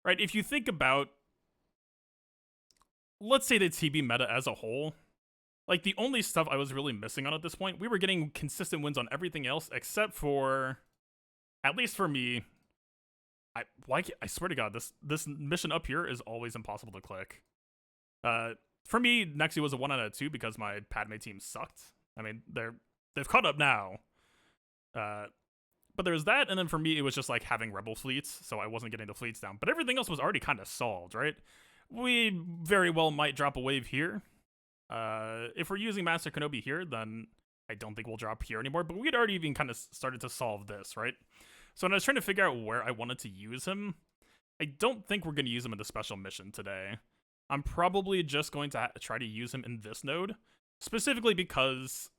right? If you think about, let's say the TB meta as a whole, like the only stuff I was really missing on at this point, we were getting consistent wins on everything else except for, at least for me, I swear to God, this mission up here is always impossible to click. For me, Nexi was a 1 out of 2 because my Padme team sucked. I mean, they've caught up now. But there's that, and then for me, it was just like having rebel fleets, so I wasn't getting the fleets down. But everything else was already kind of solved, right? We very well might drop a wave here. If we're using Master Kenobi here, then I don't think we'll drop here anymore. But we had already even kind of started to solve this, right? So when I was trying to figure out where I wanted to use him, I don't think we're going to use him in the special mission today. I'm probably just going to try to use him in this node, specifically because,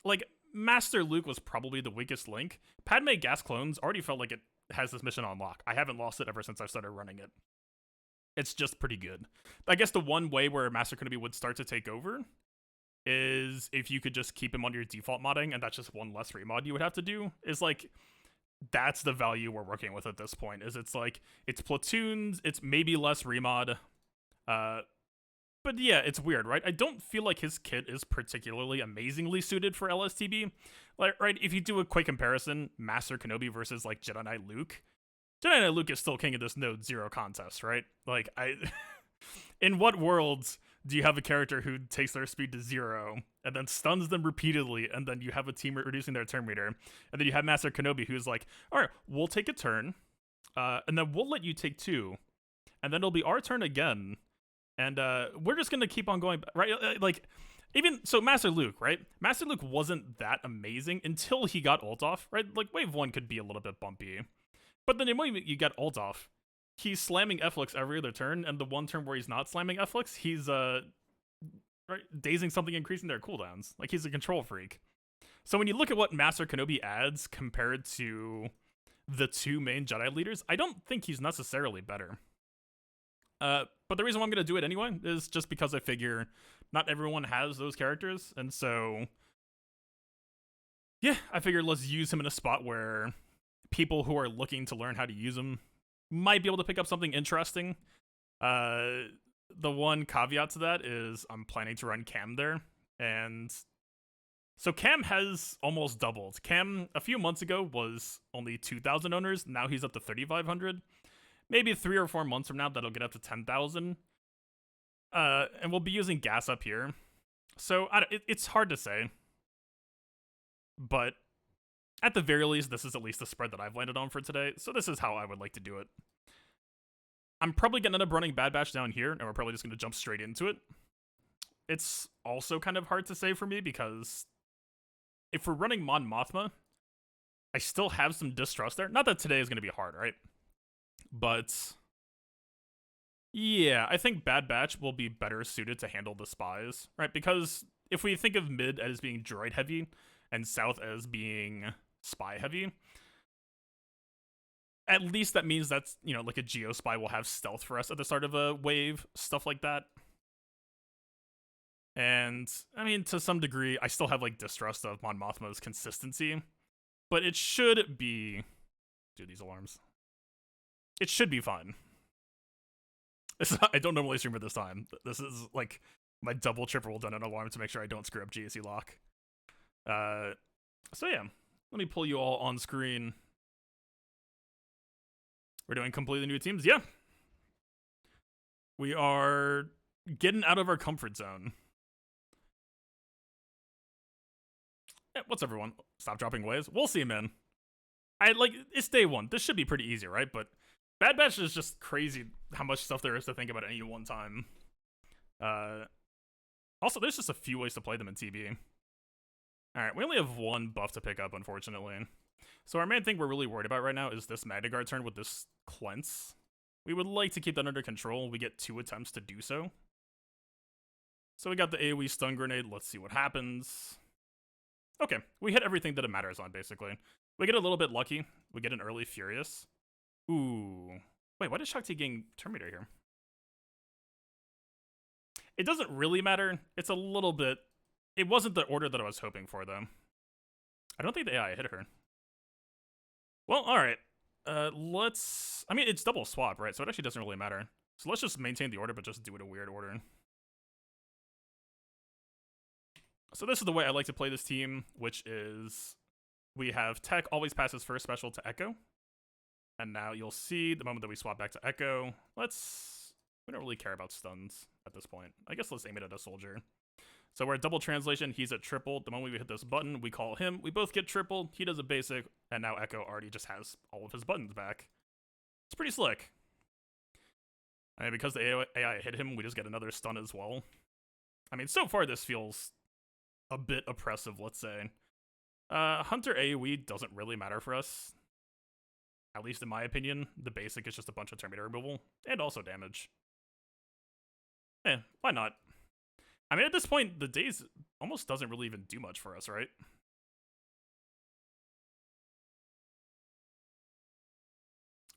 like, Master Luke was probably the weakest link. Padme gas clones already felt like it has this mission on lock. I haven't lost it ever since I started running it. It's just pretty good. I guess the one way where Master Kenobi would start to take over is if you could just keep him on your default modding, and that's just one less remod you would have to do, is like, that's the value we're working with at this point, is it's like, it's platoons, it's maybe less remod, but yeah, it's weird, right? I don't feel like his kit is particularly amazingly suited for LSTB. Like, right, if you do a quick comparison, Master Kenobi versus, like, Jedi Knight Luke, Jedi Knight Luke is still king of this node, zero contest, right? Like, in what worlds do you have a character who takes their speed to 0 and then stuns them repeatedly, and then you have a team reducing their turn meter, and then you have Master Kenobi who's like, all right, we'll take a turn, and then we'll let you take 2, and then it'll be our turn again, and we're just gonna keep on going, right? Like, even so, Master Luke, right? Master Luke wasn't that amazing until he got ult off, right? Like, wave 1 could be a little bit bumpy, but then the moment you get ult off, he's slamming F-Lix every other turn, and the one turn where he's not slamming F-Lix, he's right, dazing something, increasing their cooldowns. Like, he's a control freak. So when you look at what Master Kenobi adds compared to the 2 main Jedi leaders, I don't think he's necessarily better. But the reason why I'm going to do it anyway is just because I figure not everyone has those characters, and so yeah, I figured let's use him in a spot where people who are looking to learn how to use him might be able to pick up something interesting. The one caveat to that is I'm planning to run Cam there, and so Cam has almost doubled. Cam, a few months ago, was only 2,000 owners, now he's up to 3,500. Maybe 3 or 4 months from now, that'll get up to 10,000. And we'll be using gas up here. So, it's hard to say. But, at the very least, this is at least the spread that I've landed on for today. So this is how I would like to do it. I'm probably going to end up running Bad Batch down here, and we're probably just going to jump straight into it. It's also kind of hard to say for me, because if we're running Mon Mothma, I still have some distrust there. Not that today is going to be hard, right? But yeah, I think Bad Batch will be better suited to handle the spies, right? Because if we think of mid as being droid heavy and south as being spy heavy, at least that means that's, you know, like a geo spy will have stealth for us at the start of a wave, stuff like that. And I mean, to some degree, I still have like distrust of Mon Mothma's consistency, but it should be, dude, these alarms. It should be fun. I don't normally stream at this time. This is like my double triple done an alarm to make sure I don't screw up GSE lock. So yeah, let me pull you all on screen. We're doing completely new teams. Yeah, we are getting out of our comfort zone. Yeah, what's everyone? Stop dropping waves. We'll see, man. It's day 1. This should be pretty easy, right? But Bad Batch is just crazy how much stuff there is to think about at any one time. Also, there's just a few ways to play them in TB. Alright, we only have 1 buff to pick up, unfortunately. So our main thing we're really worried about right now is this Magna Guard turn with this Cleanse. We would like to keep that under control. We get 2 attempts to do so. So we got the AoE stun grenade. Let's see what happens. Okay, we hit everything that it matters on, basically. We get a little bit lucky. We get an early Furious. Ooh. Wait, why did Shakti gain Terminator here? It doesn't really matter. It's a little bit... It wasn't the order that I was hoping for, though. I don't think the AI hit her. Well, alright. Let's... I mean, it's double swap, right? So it actually doesn't really matter. So let's just maintain the order, but just do it a weird order. So this is the way I like to play this team, which is we have Tech always passes first special to Echo. And now you'll see the moment that we swap back to Echo, we don't really care about stuns at this point. I guess let's aim it at a soldier. So we're at double translation, he's at triple. The moment we hit this button, we call him. We both get triple, he does a basic, and now Echo already just has all of his buttons back. It's pretty slick. And because the AI hit him, we just get another stun as well. I mean, so far this feels a bit oppressive, let's say. Hunter AoE doesn't really matter for us. At least in my opinion. The basic is just a bunch of Terminator removal, and also damage. Why not? I mean, at this point, the daze almost doesn't really even do much for us, right?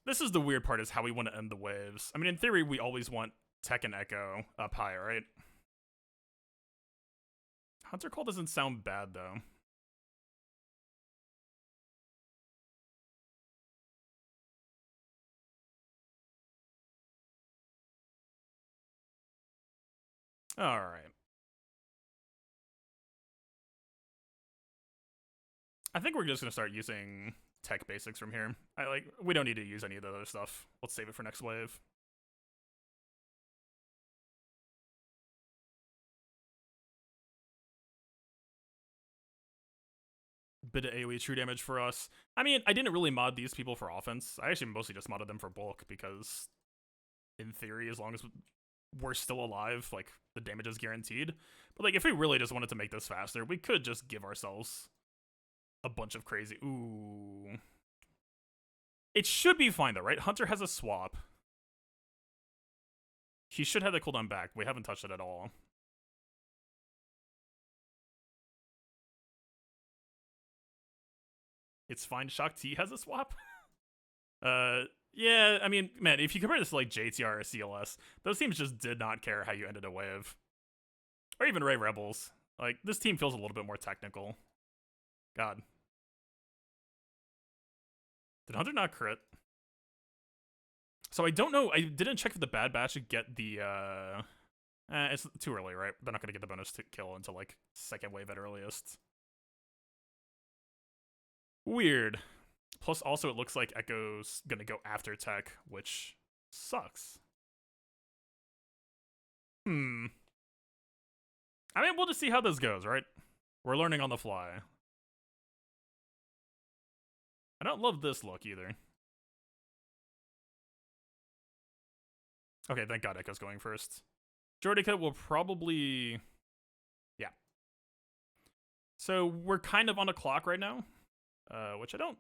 This is the weird part, is how we want to end the waves. I mean, in theory, we always want Tech and Echo up high, right? Hunter Call doesn't sound bad, though. Alright. I think we're just gonna start using Tech basics from here. We don't need to use any of the other stuff. Let's save it for next wave. Bit of AoE true damage for us. I mean, I didn't really mod these people for offense. I actually mostly just modded them for bulk because, in theory, as long as we're still alive, like, the damage is guaranteed. But, like, if we really just wanted to make this faster, we could just give ourselves a bunch of crazy... Ooh. It should be fine, though, right? Hunter has a swap. He should have the cooldown back. We haven't touched it at all. It's fine. Shock T has a swap? Yeah, I mean, man, if you compare this to, like, JTR or CLS, those teams just did not care how you ended a wave. Or even Ray Rebels. Like, this team feels a little bit more technical. God. Did Hunter not crit? So I don't know. I didn't check for the Bad Batch to get the, it's too early, right? They're not gonna get the bonus to kill until, like, second wave at earliest. Weird. Plus, also, it looks like Echo's gonna go after Tech, which sucks. I mean, we'll just see how this goes, right? We're learning on the fly. I don't love this look, either. Okay, thank God Echo's going first. Jordica will probably... Yeah. So, we're kind of on a clock right now, which I don't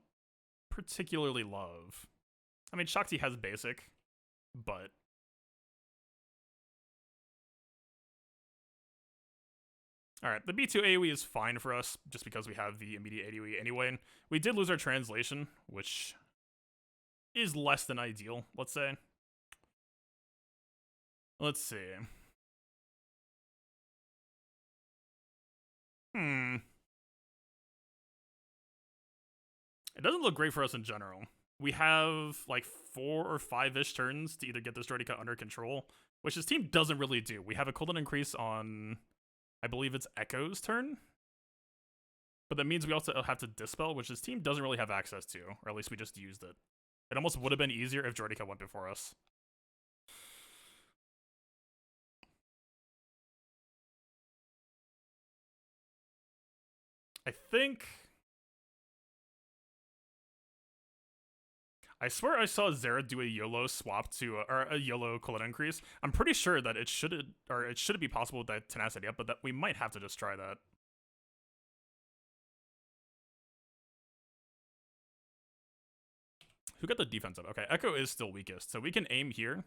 particularly love. I mean, Shakti has basic, but... Alright, the B2 AoE is fine for us, just because we have the immediate AoE anyway. We did lose our translation, which is less than ideal, let's say. Let's see. It doesn't look great for us in general. We have, like, 4 or 5-ish turns to either get this Droidica under control, which this team doesn't really do. We have a cooldown increase on, I believe it's Echo's turn. But that means we also have to Dispel, which this team doesn't really have access to, or at least we just used it. It almost would have been easier if Droidica went before us. I think... I swear I saw Zera do a YOLO swap to, or a YOLO cooldown increase. I'm pretty sure that it should be possible with that tenacity up, but that we might have to just try that. Who got the defense up? Okay, Echo is still weakest, so we can aim here.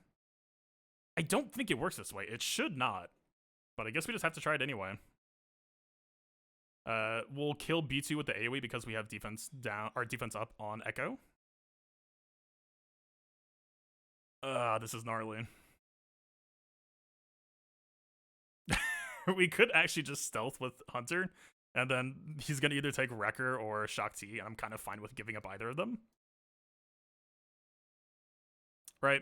I don't think it works this way. It should not, but I guess we just have to try it anyway. We'll kill B2 with the AoE because we have defense down, or defense up on Echo. This is gnarly. We could actually just stealth with Hunter, and then he's gonna either take Wrecker or Shock T, and I'm kind of fine with giving up either of them. right?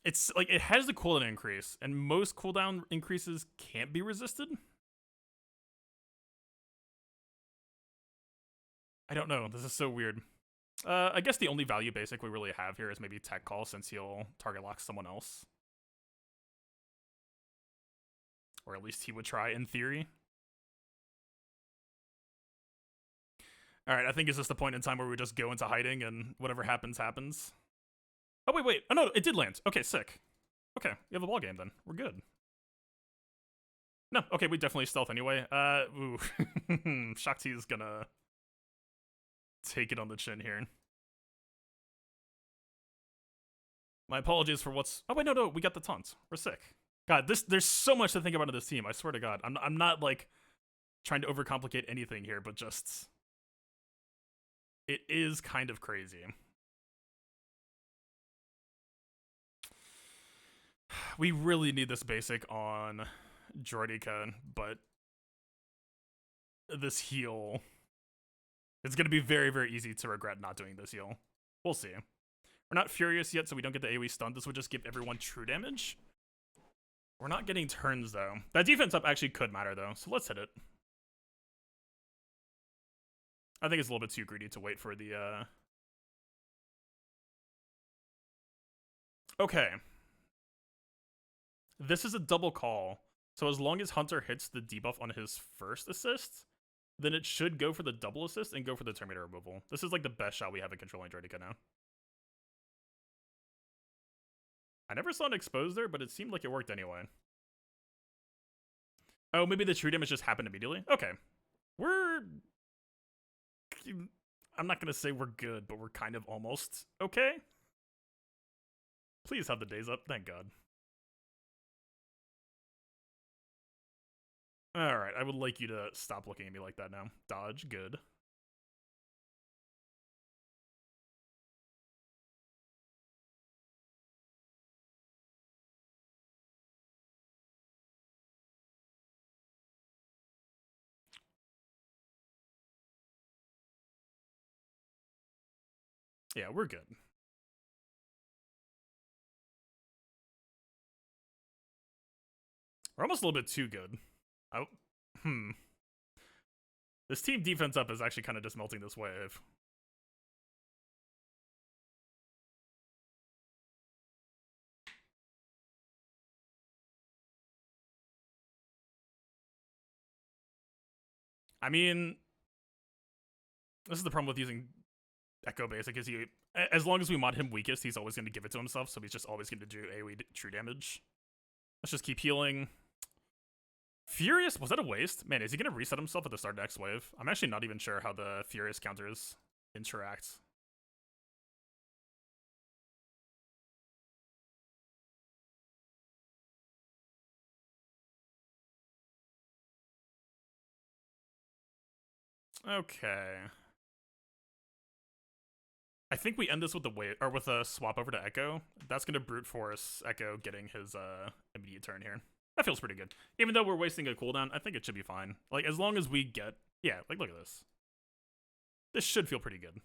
It's like it has the cooldown increase, and most cooldown increases can't be resisted. I don't know. This is so weird. I guess the only value basic we really have here is maybe Tech Call, since he'll target lock someone else. Or at least he would try, in theory. Alright, I think it's just the point in time where we just go into hiding and whatever happens, happens. Oh, wait. Oh, no, it did land. Okay, sick. Okay, we have a ball game then. We're good. No, okay, we definitely stealth anyway. Ooh. Shakti's gonna take it on the chin here. My apologies for what's... Oh, wait, no, we got the taunt. We're sick. God, there's so much to think about in this team. I swear to God. I'm not, like, trying to overcomplicate anything here, but just... It is kind of crazy. We really need this basic on Droideka, but this heal... It's going to be very, very easy to regret not doing this heal. We'll see. We're not furious yet, so we don't get the AoE stun. This would just give everyone true damage. We're not getting turns, though. That defense up actually could matter, though, so let's hit it. I think it's a little bit too greedy to wait for the, Okay. This is a double call, so as long as Hunter hits the debuff on his first assist, then it should go for the double assist and go for the Terminator removal. This is like the best shot we have at controlling Droideka now. I never saw an expose there, but it seemed like it worked anyway. Oh, maybe the true damage just happened immediately? Okay. I'm not gonna say we're good, but we're kind of almost okay. Please have the days up, thank God. Alright, I would like you to stop looking at me like that now. Dodge, good. Yeah, we're good. We're almost a little bit too good. Oh, This team defense up is actually kind of just melting this wave. I mean, this is the problem with using Echo Basic, is he, as long as we mod him weakest, he's always going to give it to himself, so he's just always going to do AoE true damage. Let's just keep healing. Furious? Was that a waste? Man, is he going to reset himself at the start of next wave? I'm actually not even sure how the Furious counters interact. Okay. I think we end this with the wave, or with a swap over to Echo. That's going to brute force Echo getting his immediate turn here. That feels pretty good. Even though we're wasting a cooldown, I think it should be fine. Like, as long as we get... Yeah, like, look at this. This should feel pretty good.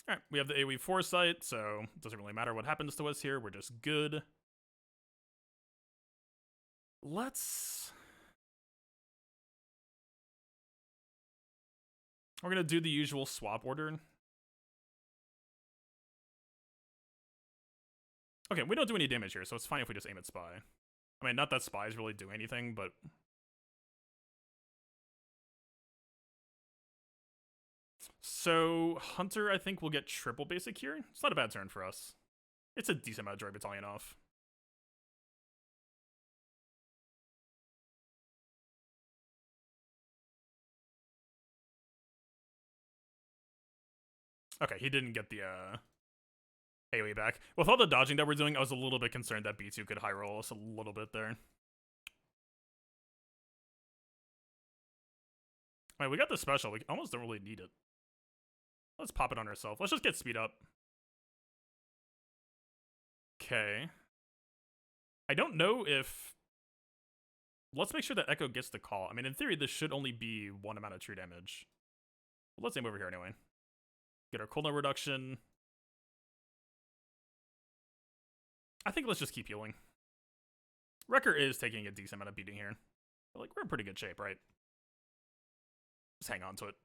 Alright, we have the AoE Foresight, so it doesn't really matter what happens to us here. We're just good. Let's... We're going to do the usual swap order. Okay, we don't do any damage here, so it's fine if we just aim at Spy. I mean, not that Spies really do anything, but... So, Hunter, I think, will get triple basic here. It's not a bad turn for us. It's a decent amount of Droid Battalion off. Okay, he didn't get the AoE back. With all the dodging that we're doing, I was a little bit concerned that B2 could high roll us a little bit there. I mean, we got the special. We almost don't really need it. Let's pop it on ourselves. Let's just get speed up. Okay. I don't know if... Let's make sure that Echo gets the call. I mean, in theory, this should only be one amount of true damage. But let's aim over here anyway. Get our cooldown reduction. I think let's just keep healing. Wrecker is taking a decent amount of beating here. But, like, we're in pretty good shape, right? Just hang on to it.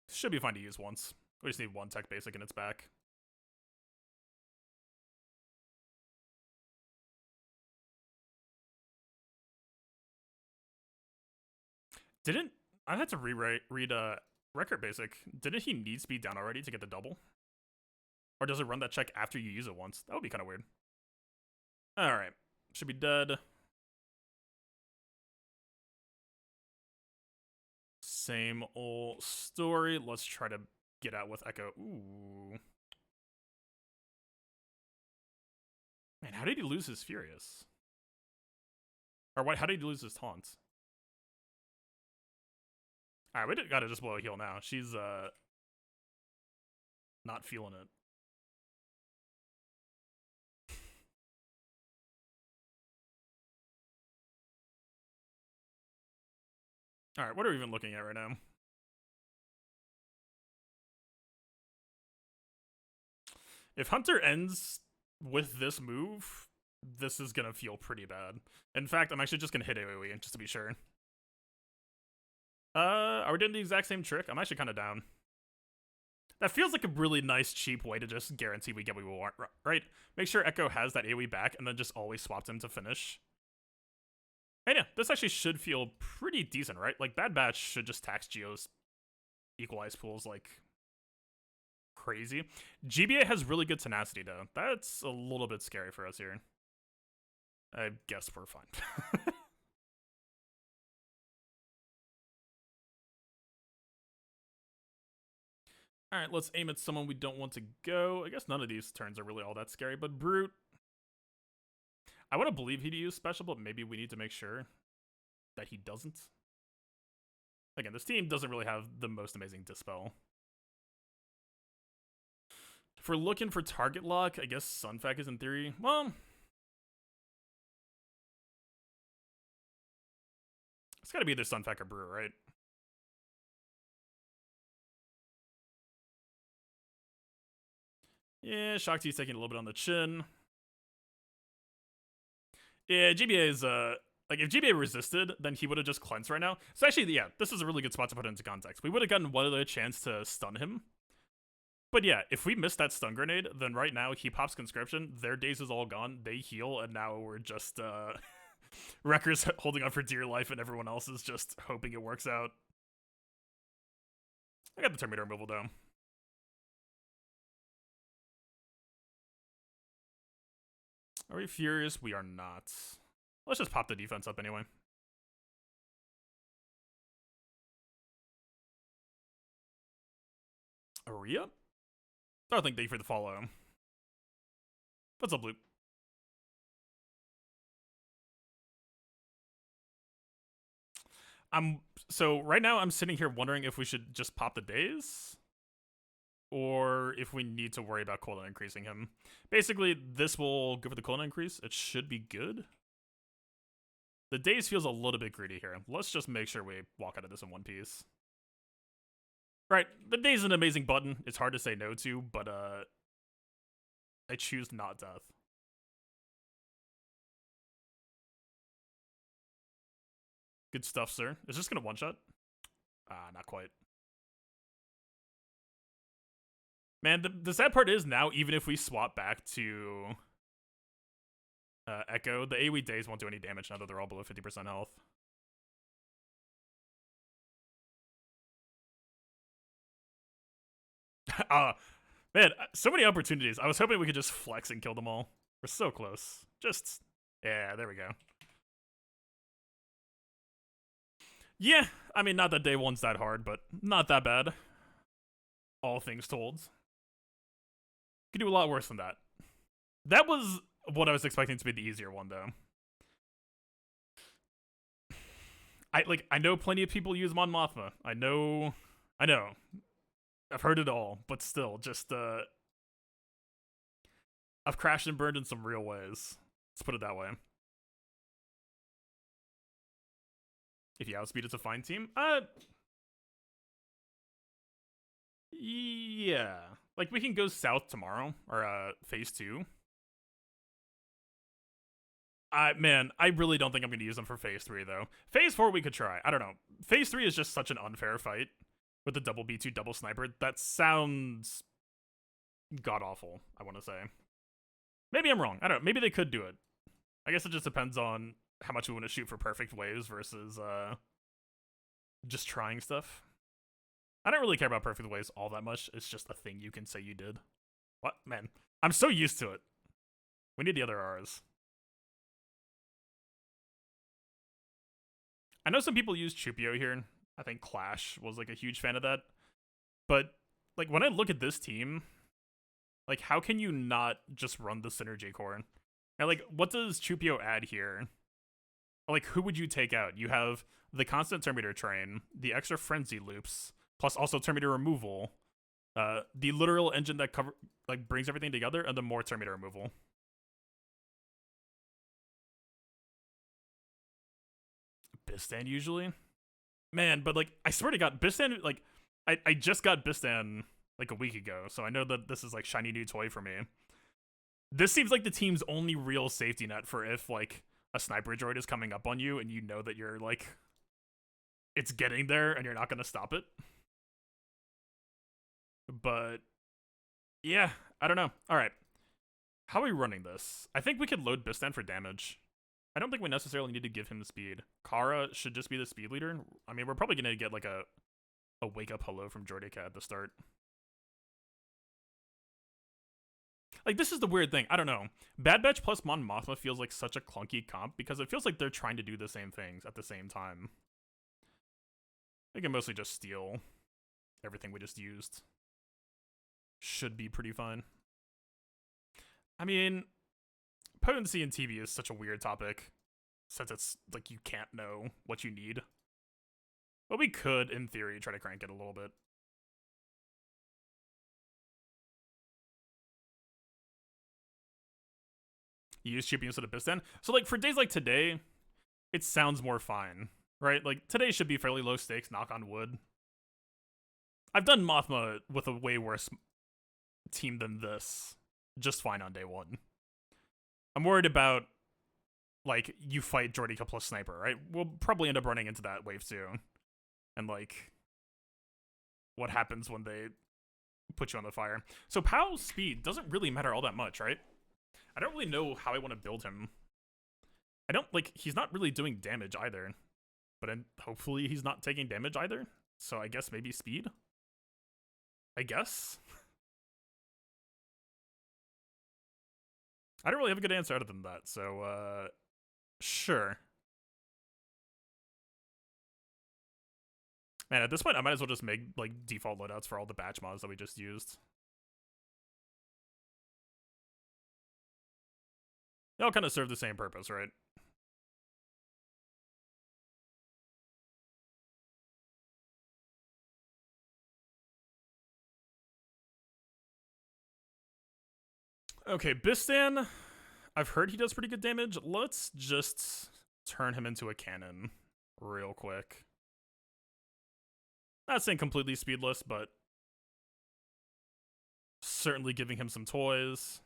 Should be fine to use once. We just need one tech basic and it's back. Didn't... I had to read Record Basic. Didn't he need speed down already to get the double? Or does it run that check after you use it once? That would be kind of weird. Alright. Should be dead. Same old story. Let's try to get out with Echo. Ooh. Man, how did he lose his Furious? Or what? How did he lose his Taunt? Alright, we gotta just blow a heal now. She's, not feeling it. Alright, what are we even looking at right now? If Hunter ends with this move, this is gonna feel pretty bad. In fact, I'm actually just gonna hit AoE just to be sure. Are we doing the exact same trick? I'm actually kind of down. That feels like a really nice, cheap way to just guarantee we get what we want, right? Make sure Echo has that AoE back, and then just always swap him to finish. And yeah, this actually should feel pretty decent, right? Like, Bad Batch should just tax Geo's equalize pools like crazy. GBA has really good tenacity, though. That's a little bit scary for us here. I guess we're fine. Alright, let's aim at someone we don't want to go. I guess none of these turns are really all that scary, but Brute. I want to believe he'd use special, but maybe we need to make sure that he doesn't. Again, this team doesn't really have the most amazing Dispel. If we're looking for target lock, I guess Sunfac is in theory. Well, it's gotta be either Sunfac or Brewer, right? Yeah, Shakti's taking a little bit on the chin. Yeah, GBA is, like, if GBA resisted, then he would have just cleansed right now. So actually, yeah, this is a really good spot to put it into context. We would have gotten one other chance to stun him. But yeah, if we missed that stun grenade, then right now he pops Conscription, their daze is all gone, they heal, and now we're just, Wrecker's holding on for dear life, and everyone else is just hoping it works out. I got the Terminator removal, though. Are we furious? We are not. Let's just pop the defense up anyway. Aria? Oh, thank you for the follow. What's up, Luke? So right now I'm sitting here wondering if we should just pop the daze, or if we need to worry about cooldown increasing him. Basically, this will go for the cooldown increase. It should be good. The daze feels a little bit greedy here. Let's just make sure we walk out of this in one piece. Right, the daze is an amazing button. It's hard to say no to, but I choose not death. Good stuff, sir. Is this gonna one-shot? Not quite. Man, the sad part is now, even if we swap back to Echo, the AoE days won't do any damage now that they're all below 50% health. Man, so many opportunities. I was hoping we could just flex and kill them all. We're so close. Just, yeah, there we go. Yeah, I mean, not that day one's that hard, but not that bad. All things told. Could do a lot worse than that. That was what I was expecting to be the easier one, though. I know plenty of people use Mon Mothma. I know. I've heard it all, but still, just I've crashed and burned in some real ways. Let's put it that way. If you outspeed, it's a fine team. Yeah. Like, we can go south tomorrow, or phase 2. Man, I really don't think I'm going to use them for phase 3, though. Phase 4 we could try. I don't know. Phase 3 is just such an unfair fight with the double B2 double sniper. That sounds god-awful, I want to say. Maybe I'm wrong. I don't know. Maybe they could do it. I guess it just depends on how much we want to shoot for perfect waves versus just trying stuff. I don't really care about perfect waves all that much. It's just a thing you can say you did. What? Man, I'm so used to it. We need the other R's. I know some people use Chupio here. I think Clash was like a huge fan of that. But like when I look at this team, like how can you not just run the Synergy Core? And like what does Chupio add here? Like who would you take out? You have the constant Terminator train, the extra frenzy loops, plus also Terminator removal, the literal engine that brings everything together, and the more Terminator removal. Bistan usually? Man, but like I swear to god, Bistan, like I just got Bistan like a week ago, so I know that this is like shiny new toy for me. This seems like the team's only real safety net for if like a sniper droid is coming up on you and you know that you're like it's getting there and you're not gonna stop it. But yeah, I don't know. Alright. How are we running this? I think we could load Bistan for damage. I don't think we necessarily need to give him the speed. Kara should just be the speed leader. I mean, we're probably gonna get like a wake-up hello from Jordika at the start. Like, this is the weird thing. I don't know. Bad Batch plus Mon Mothma feels like such a clunky comp because it feels like they're trying to do the same things at the same time. They can mostly just steal everything we just used. Should be pretty fine. I mean, potency in TV is such a weird topic since it's like you can't know what you need. But we could, in theory, try to crank it a little bit. You use Chippy instead of Bistan. So like for days like today, it sounds more fine, right? Like today should be fairly low stakes, knock on wood. I've done Mothma with a way worse team than this just fine on day 1. I'm worried about like you fight Jordika plus sniper, right? We'll probably end up running into that wave 2. And like what happens when they put you on the fire. So Powell's speed doesn't really matter all that much, right? I don't really know how I want to build him. I don't, like, he's not really doing damage either. But hopefully he's not taking damage either. So I guess maybe speed? I guess? I don't really have a good answer other than that, so, sure. Man, at this point, I might as well just make, like, default loadouts for all the batch mods that we just used. They all kind of serve the same purpose, right? Okay, Bistan, I've heard he does pretty good damage. Let's just turn him into a cannon real quick. Not saying completely speedless, but certainly giving him some toys.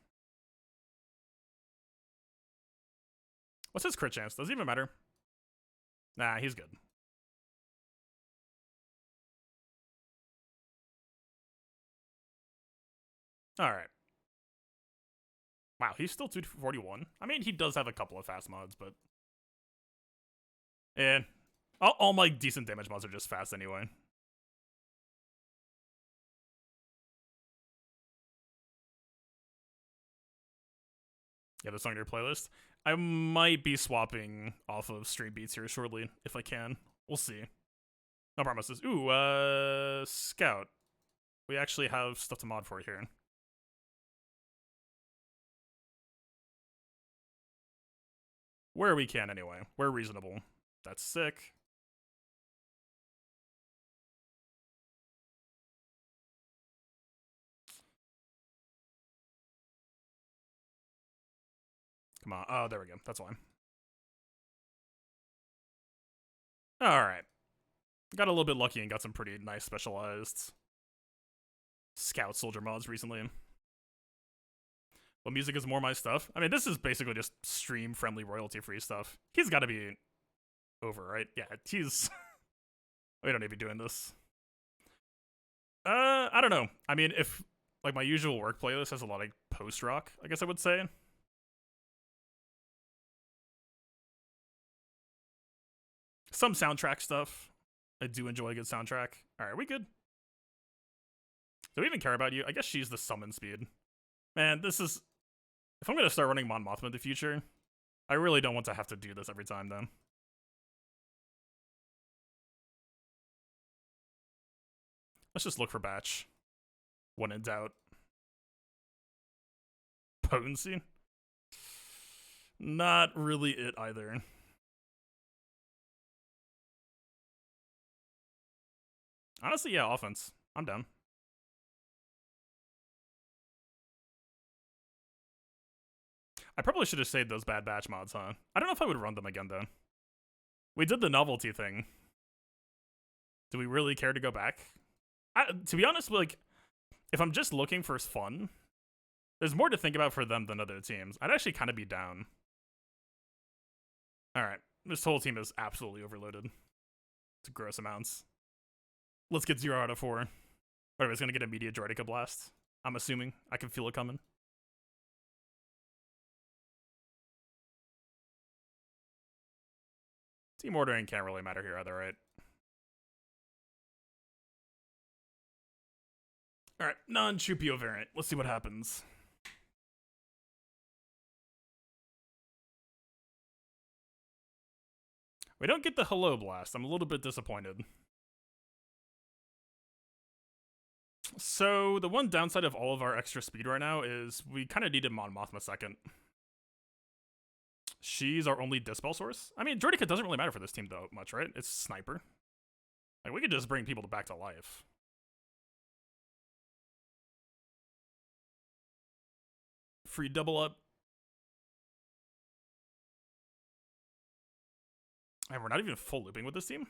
What's his crit chance? Does it even matter? Nah, he's good. Alright. Wow, he's still 241. I mean, he does have a couple of fast mods, but... Eh. All my decent damage mods are just fast anyway. Yeah, the song in your playlist. I might be swapping off of Stream Beats here shortly, if I can. We'll see. No promises. Ooh, Scout. We actually have stuff to mod for here. Where we can, anyway. We're reasonable. That's sick. Come on. Oh, there we go. That's why. Alright. Got a little bit lucky and got some pretty nice specialized Scout Soldier mods recently. But music is more my stuff. I mean, this is basically just stream-friendly, royalty-free stuff. He's got to be over, right? Yeah, he's... we don't need to be doing this. I don't know. I mean, if, like, my usual work playlist has a lot of post-rock, I guess I would say. Some soundtrack stuff. I do enjoy a good soundtrack. Alright, we good? Do we even care about you? I guess she's the summon speed. Man, this is... if I'm gonna start running Mon Mothma in the future, I really don't want to have to do this every time, then. Let's just look for batch. When in doubt. Potency? Not really it either. Honestly, yeah, offense. I'm down. I probably should have saved those bad batch mods, huh? I don't know if I would run them again, though. We did the novelty thing. Do we really care to go back? To be honest, like, if I'm just looking for fun, there's more to think about for them than other teams. I'd actually kind of be down. Alright, this whole team is absolutely overloaded. It's gross amounts. Let's get 0 out of 4. Whatever, it's gonna get immediate Droidica Blast. I'm assuming. I can feel it coming. Team ordering can't really matter here either, right? Alright, non-Chupio variant. Let's see what happens. We don't get the Hello Blast. I'm a little bit disappointed. So, the one downside of all of our extra speed right now is we kind of needed Mon Mothma second. She's our only dispel source. I mean, Droidica doesn't really matter for this team, though, much, right? It's Sniper. Like, we could just bring people back to life. Free double up. And we're not even full looping with this team.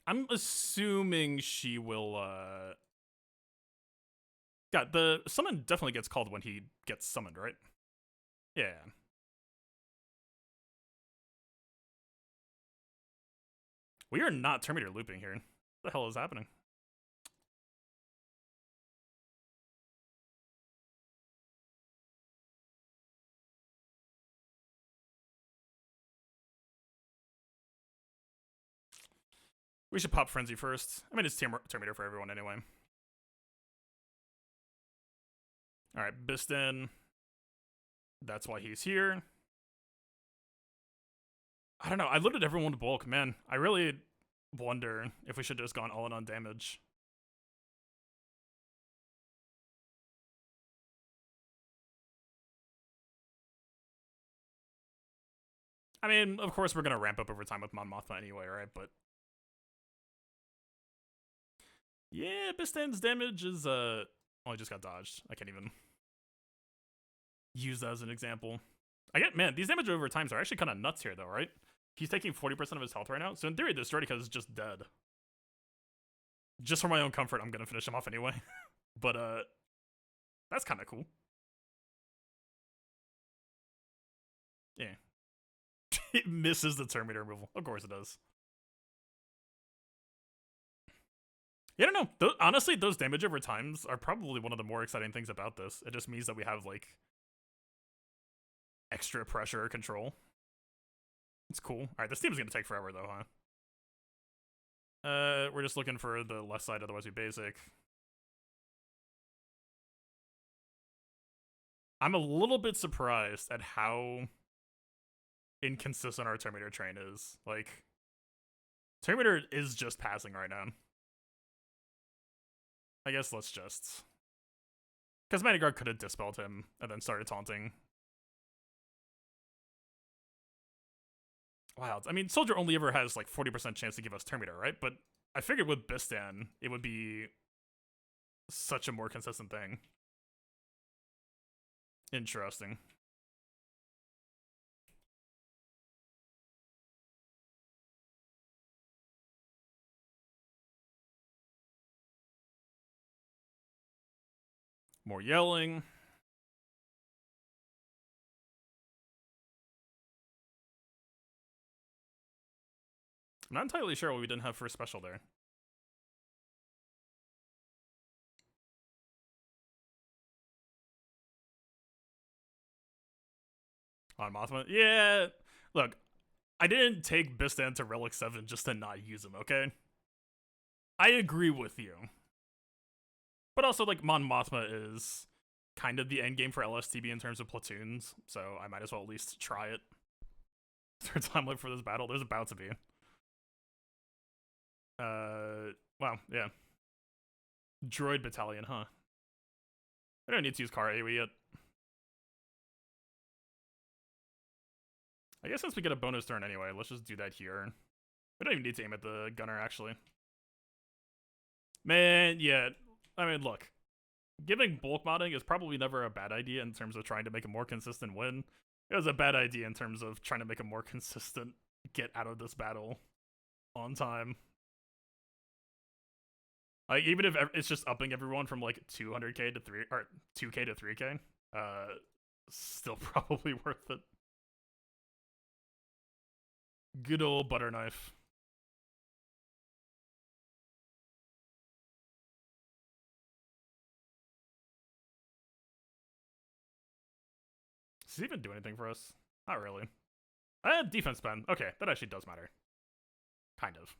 I'm assuming she will, yeah, the summon definitely gets called when he gets summoned, right? Yeah. We are not Terminator looping here. What the hell is happening? We should pop Frenzy first. I mean, it's Terminator for everyone anyway. Alright, Biston. That's why he's here. I don't know. I loaded everyone to bulk, man. I really wonder if we should have just gone all in on damage. I mean, of course, we're going to ramp up over time with Mon Mothma anyway, right? But yeah, Biston's damage is, oh, I just got dodged. I can't even use that as an example. Man, these damage over times are actually kind of nuts here, though, right? He's taking 40% of his health right now, so in theory, this Droidica is just dead. Just for my own comfort, I'm gonna finish him off anyway. But, that's kind of cool. Yeah. It misses the Terminator removal. Of course it does. Yeah, I don't know. Honestly, those damage over times are probably one of the more exciting things about this. It just means that we have, like, extra pressure or control. It's cool. Alright, this team's gonna take forever, though, huh? We're just looking for the left side, otherwise we basic. I'm a little bit surprised at how inconsistent our Terminator train is. Like, Terminator is just passing right now. I guess let's just... because Manigard could have dispelled him and then started taunting. Wow, I mean, Soldier only ever has like 40% chance to give us Terminator, right? But I figured with Bistan, it would be such a more consistent thing. Interesting. More yelling. I'm not entirely sure what we didn't have for a special there. On Mothma? Yeah. Look, I didn't take Bistan to Relic 7 just to not use him, okay? I agree with you. But also, like, Mon Mothma is kind of the end game for LSTB in terms of platoons, so I might as well at least try it. Is there a time limit for this battle? There's about to be. Wow, yeah. Droid Battalion, huh? I don't need to use Car AoE yet. I guess since we get a bonus turn anyway, let's just do that here. We don't even need to aim at the gunner, actually. Man, yeah. I mean, look. Giving bulk modding is probably never a bad idea in terms of trying to make a more consistent win. It was a bad idea in terms of trying to make a more consistent get out of this battle on time. Like, even if it's just upping everyone from like 200k to 3 or 2k to 3k, still probably worth it. Good old butter knife. Does he even do anything for us? Not really. Defense spend. Okay, that actually does matter. Kind of.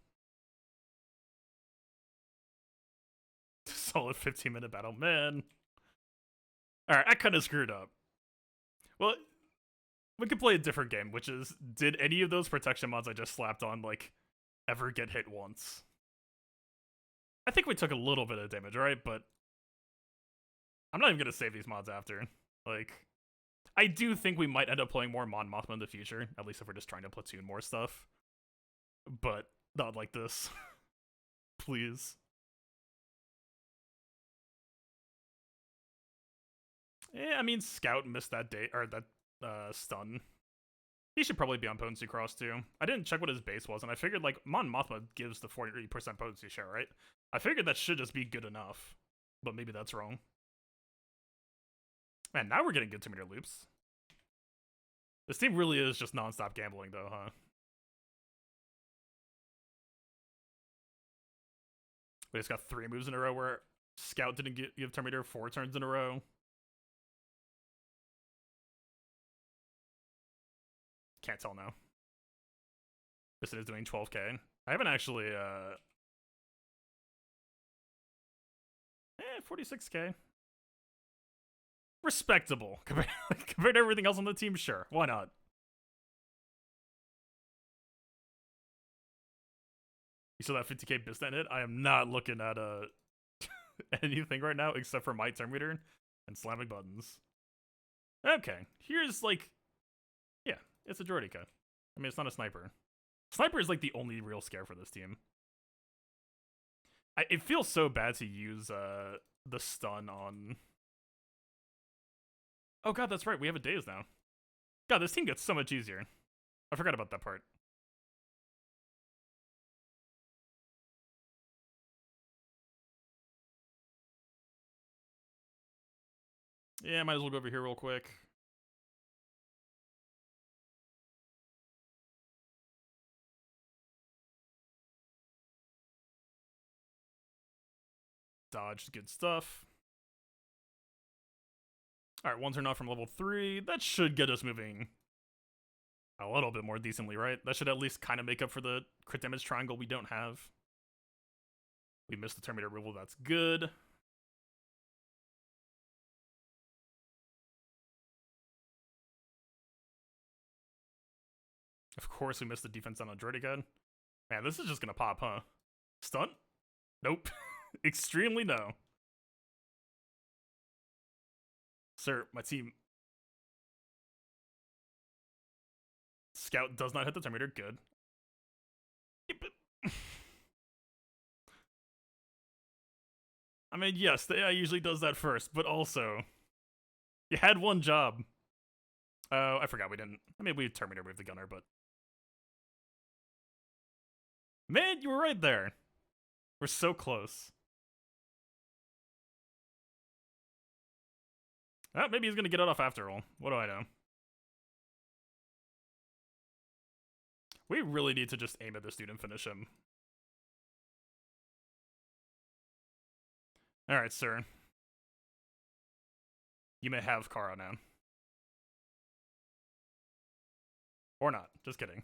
Solid 15-minute battle. Man. Alright, I kind of screwed up. Well, we could play a different game, which is, did any of those protection mods I just slapped on, like, ever get hit once? I think we took a little bit of damage, right? But I'm not even going to save these mods after. Like, I do think we might end up playing more Mon Mothma in the future, at least if we're just trying to platoon more stuff. But not like this. Please. Yeah, I mean, Scout missed that day, or that stun. He should probably be on Potency Cross, too. I didn't check what his base was, and I figured, like, Mon Mothma gives the 40% potency share, right? I figured that should just be good enough. But maybe that's wrong. Man, now we're getting good 2-meter loops. This team really is just non-stop gambling, though, huh? We just got 3 moves in a row where Scout didn't give 2-meter 4 turns in a row. Can't tell now. This is doing 12k. I haven't actually, 46k. Respectable. Compared to everything else on the team, sure. Why not? You saw that 50k Bistan hit? I am not looking at anything right now except for my turn meter and slamming buttons. Okay, here's like, yeah, it's a Droideka. I mean, it's not a sniper. Sniper is like the only real scare for this team. It feels so bad to use the stun on. Oh god, that's right. We have a daze now. God, this team gets so much easier. I forgot about that part. Yeah, might as well go over here real quick. Dodge, good stuff. Alright, 1 turn off from level 3. That should get us moving a little bit more decently, right? That should at least kind of make up for the crit damage triangle we don't have. We missed the Terminator removal, that's good. Of course we missed the defense on Droideka. Man, this is just gonna pop, huh? Stunt? Nope. Extremely no. Sir, my team. Scout does not hit the Terminator, good. I mean, yes, the AI usually does that first, but also, you had one job. Oh, I forgot we didn't. I mean, we Terminator moved the gunner, but. Man, you were right there. We're so close. Maybe he's gonna get it off after all. What do I know? We really need to just aim at this dude and finish him. Alright, sir. You may have Kara now. Or not. Just kidding.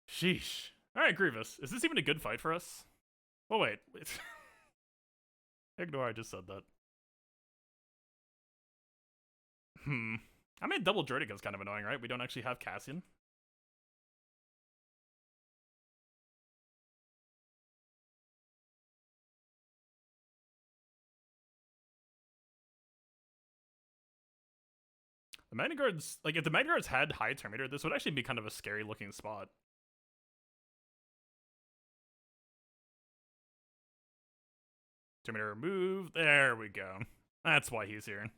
Sheesh. Alright, Grievous. Is this even a good fight for us? Oh, wait. Ignore I just said that. I mean, double Droidica is kind of annoying, right? We don't actually have Cassian. The Magna Guards, like, if the Magna Guards had high Terminator, this would actually be kind of a scary looking spot. Terminator remove. There we go. That's why he's here.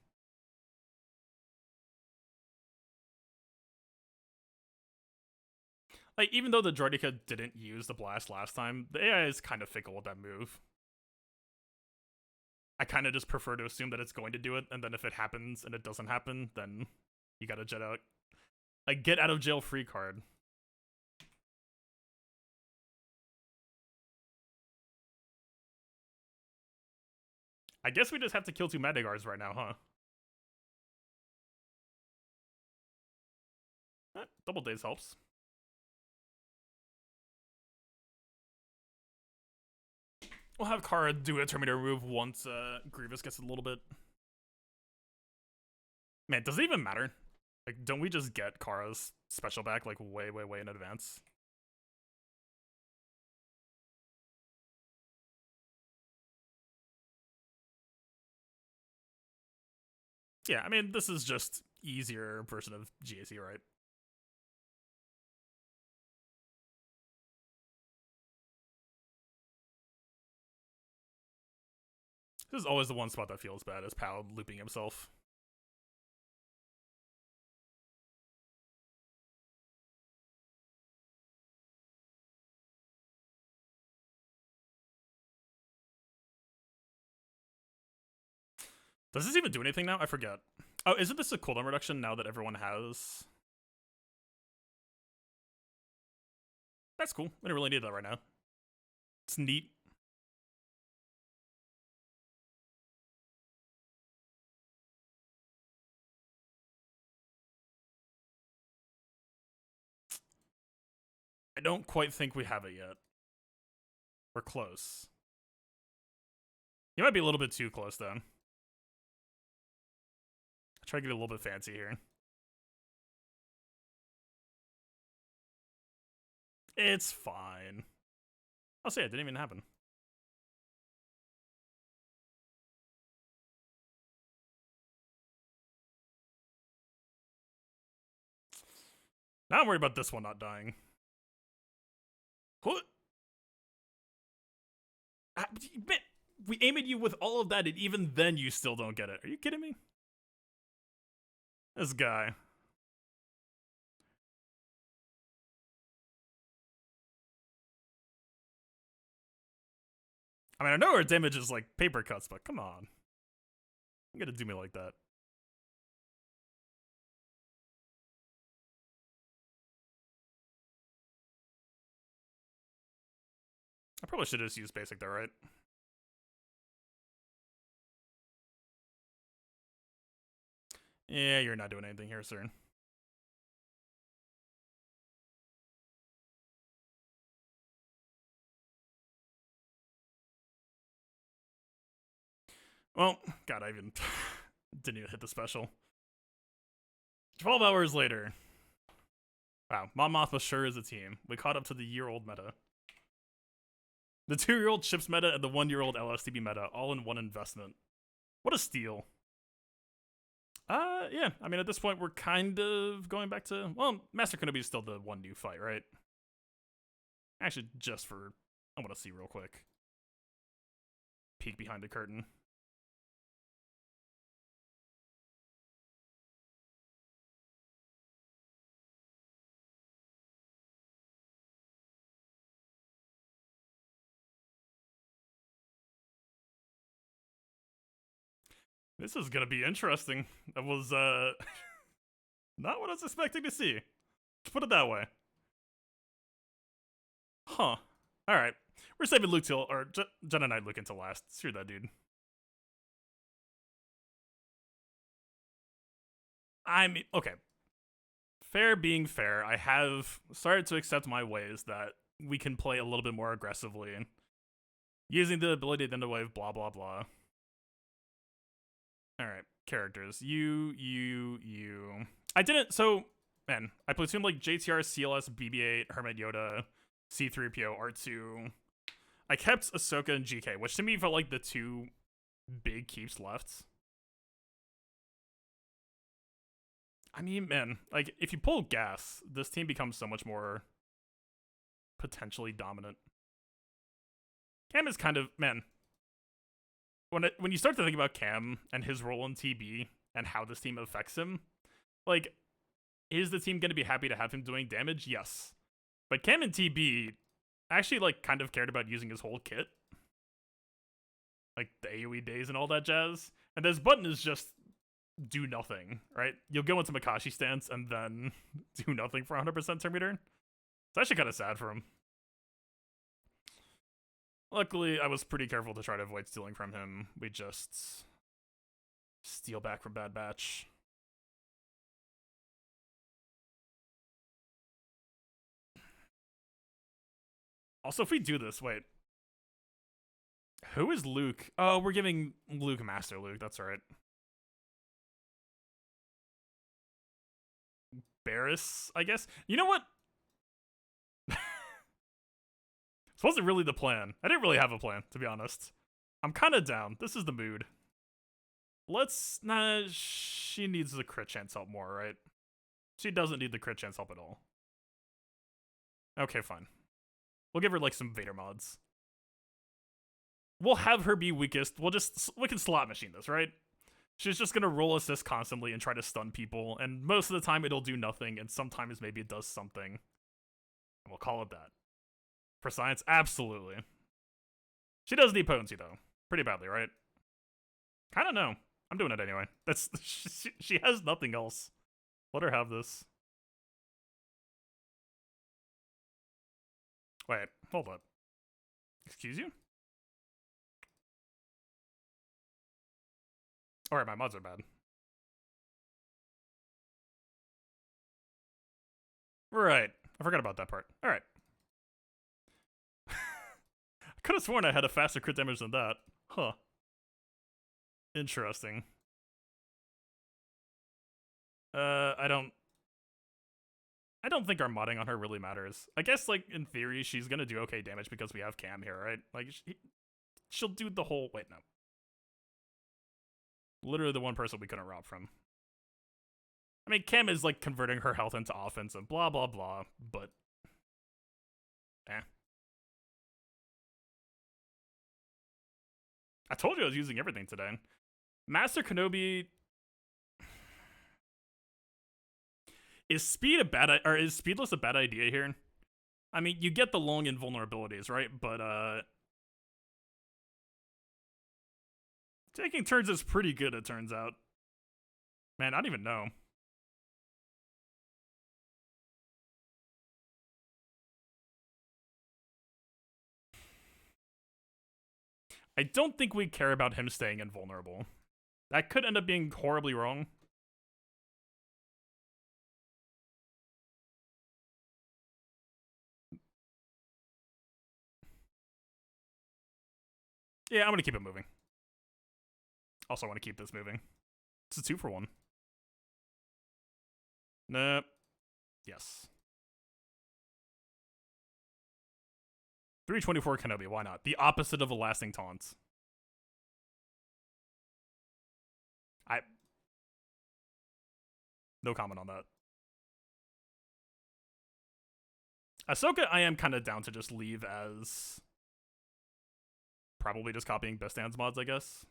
Like, even though the Droidica didn't use the blast last time, the AI is kind of fickle with that move. I kind of just prefer to assume that it's going to do it, and then if it happens and it doesn't happen, then you gotta jet out. Like, get out of jail free card. I guess we just have to kill 2 Madigars right now, huh? Double days helps. We'll have Kara do a Terminator move once Grievous gets a little bit. Man, does it even matter? Like, don't we just get Kara's special back, like, way, way, way in advance? Yeah, I mean, this is just easier version of GAC, right? This is always the one spot that feels bad, is Pal looping himself. Does this even do anything now? I forget. Oh, isn't this a cooldown reduction now that everyone has? That's cool. We don't really need that right now. It's neat. I don't quite think we have it yet. We're close. You might be a little bit too close, though. Try to get a little bit fancy here. It's fine. I'll say it didn't even happen. Now I'm worried about this one not dying. What? We aim at you with all of that, and even then you still don't get it. Are you kidding me? This guy. I mean, I know our damage is like paper cuts, but come on. You gotta do me like that. I probably should have just used basic there, right? Yeah, you're not doing anything here, sir. Well, God, I even didn't even hit the special. 12 hours later. Wow, Mon Mothma sure is a team. We caught up to the year-old meta. The 2-year-old chips meta and the 1-year-old LSTB meta, all in one investment. What a steal. Yeah, I mean, at this point, we're kind of going back to, well, Master Kenobi is still the one new fight, right? Actually, just for, I want to see real quick. Peek behind the curtain. This is gonna be interesting. That was, not what I was expecting to see. Let's put it that way. Huh. Alright. We're saving Luke till, or Jedi Knight Luke until last. Screw that dude. I mean, okay. Fair being fair, I have started to accept my ways that we can play a little bit more aggressively. Using the ability to end the wave, blah, blah, blah. Alright, characters. You. I didn't, so, man, I platooned like JTR, CLS, BB-8, Hermit Yoda, C-3PO, R2. I kept Ahsoka and GK, which to me felt like the two big keeps left. I mean, man, like, if you pull gas, this team becomes so much more potentially dominant. Cam is kind of, man, when you start to think about Cam and his role in TB and how this team affects him, like, is the team going to be happy to have him doing damage? Yes. But Cam and TB actually, like, kind of cared about using his whole kit. Like, the AoE days and all that jazz. And this button is just do nothing, right? You'll go into Makashi stance and then do nothing for 100% turn meter. It's actually kind of sad for him. Luckily, I was pretty careful to try to avoid stealing from him. We just steal back from Bad Batch. Also, if we do this, wait. Who is Luke? Oh, we're giving Luke Master Luke. That's right. Barris, I guess. You know what? This wasn't really the plan. I didn't really have a plan, to be honest. I'm kind of down. This is the mood. Let's... Nah, she needs the crit chance help more, right? She doesn't need the crit chance help at all. Okay, fine. We'll give her, like, some Vader mods. We'll have her be weakest. We can slot machine this, right? She's just gonna roll assist constantly and try to stun people, and most of the time it'll do nothing, and sometimes maybe it does something. And we'll call it that. For science, absolutely. She does need potency, though. Pretty badly, right? I don't know. I'm doing it anyway. That's she has nothing else. Let her have this. Wait, hold up. Excuse you? Alright, my mods are bad. Right. I forgot about that part. Alright. I could have sworn I had a faster crit damage than that. Huh. Interesting. I don't think our modding on her really matters. I guess, like, in theory, she's gonna do okay damage because we have Cam here, right? Like, she'll do the whole... Wait, no. Literally the one person we couldn't rob from. I mean, Cam is, like, converting her health into offense and blah, blah, blah, but... I told you I was using everything today. Master Kenobi... Is speed a bad... Or is speedless a bad idea here? I mean, you get the long invulnerabilities, right? But, taking turns is pretty good, it turns out. Man, I don't even know. I don't think we care about him staying invulnerable. That could end up being horribly wrong. Yeah, I'm gonna keep it moving. Also, I want to keep this moving. It's a 2-for-1. Nope. Yes. 324 Kenobi, why not? The opposite of a lasting taunt. No comment on that. Ahsoka, I am kind of down to just leave as... Probably just copying Bistan's mods, I guess.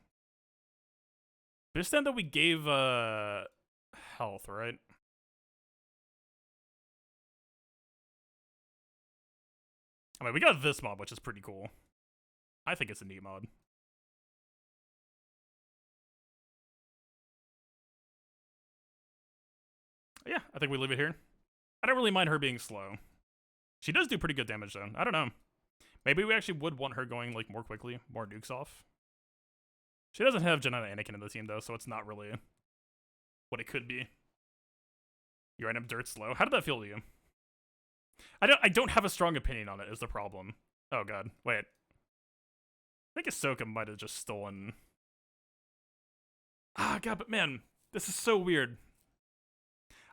Bistan that we gave, health, right? I mean, we got this mod, which is pretty cool. I think it's a neat mod. Yeah, I think we leave it here. I don't really mind her being slow. She does do pretty good damage though. I don't know. Maybe we actually would want her going like more quickly, more nukes off. She doesn't have Jenna and Anakin in the team though, so it's not really what it could be. You end up dirt slow. How did that feel to you? I don't have a strong opinion on it is the problem. Oh god, wait. I think Ahsoka might have just stolen. Ah god, but man, this is so weird.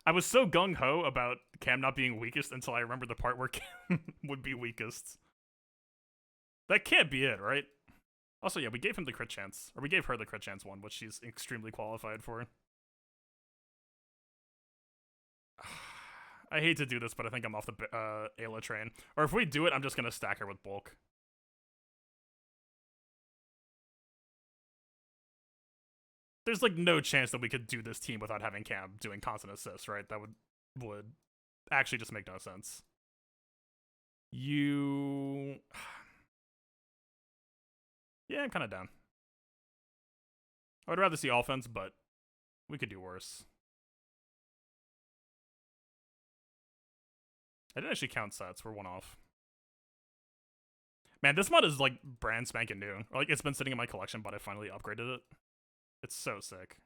I was so gung-ho about Cam not being weakest until I remembered the part where Cam would be weakest. That can't be it, right? Also, yeah, we gave him the crit chance. Or we gave her the crit chance one, which she's extremely qualified for. I hate to do this, but I think I'm off the Ayla train. Or if we do it, I'm just going to stack her with bulk. There's like no chance that we could do this team without having Cam doing constant assists, right? That would actually just make no sense. You... Yeah, I'm kind of down. I would rather see offense, but we could do worse. I didn't actually count sets. We're one off. Man, this mod is like brand spanking new. Like, it's been sitting in my collection, but I finally upgraded it. It's so sick.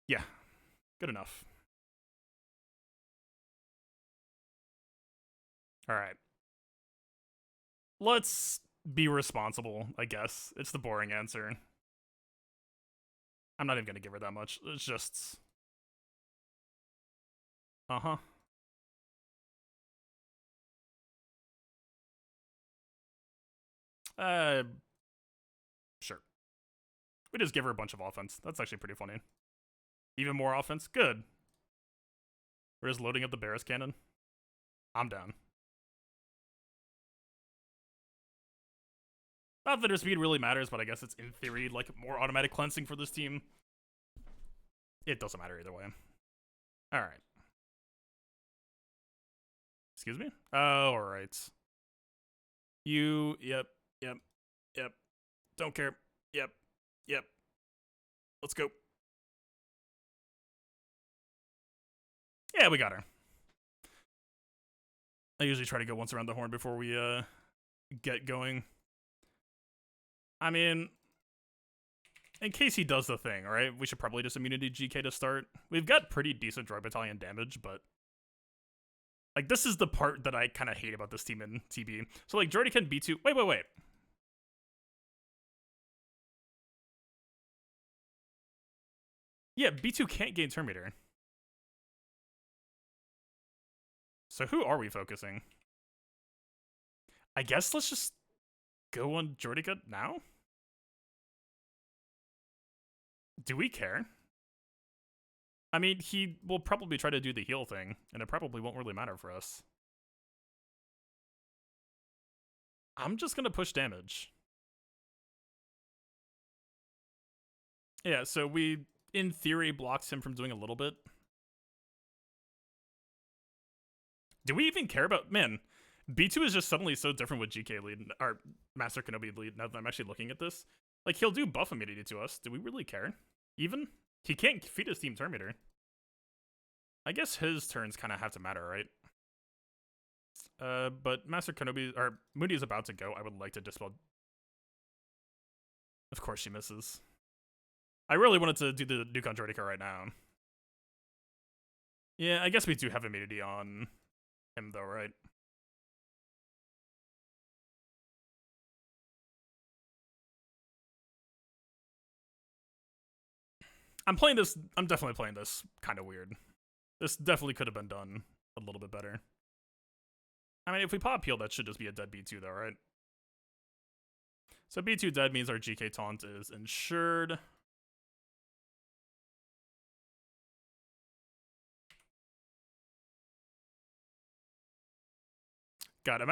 Yeah, good enough. Alright. Let's be responsible, I guess. It's the boring answer. I'm not even gonna give her that much. It's just... Uh-huh. Sure. We just give her a bunch of offense. That's actually pretty funny. Even more offense? Good. We're just loading up the Barris cannon. I'm down. Not that her speed really matters, but I guess it's in theory like more automatic cleansing for this team. It doesn't matter either way. Alright. Excuse me? Oh, alright. You, yep. Don't care. Yep. Let's go. Yeah, we got her. I usually try to go once around the horn before we get going. I mean, in case he does the thing, right? We should probably just immunity GK to start. We've got pretty decent droid battalion damage, but like this is the part that I kind of hate about this team in TB. So like droid can B2. Wait. Yeah, B2 can't gain turn meter. So who are we focusing? I guess let's just go on Jordica now? Do we care? I mean, he will probably try to do the heal thing, and it probably won't really matter for us. I'm just gonna push damage. Yeah, so we, in theory, blocked him from doing a little bit. Do we even care about... Man, B2 is just suddenly so different with GK lead, or Master Kenobi lead, now that I'm actually looking at this. Like, he'll do buff immunity to us. Do we really care? Even? He can't feed his team turn meter. I guess his turns kind of have to matter, right? But Master Kenobi, or Moody is about to go. I would like to dispel... Of course she misses. I really wanted to do the nuke on Jordica right now. Yeah, I guess we do have immunity on him though, right? I'm definitely playing this kind of weird. This definitely could have been done a little bit better. I mean, if we pop heal, that should just be a dead B2 though, right? So B2 dead means our GK taunt is ensured. God,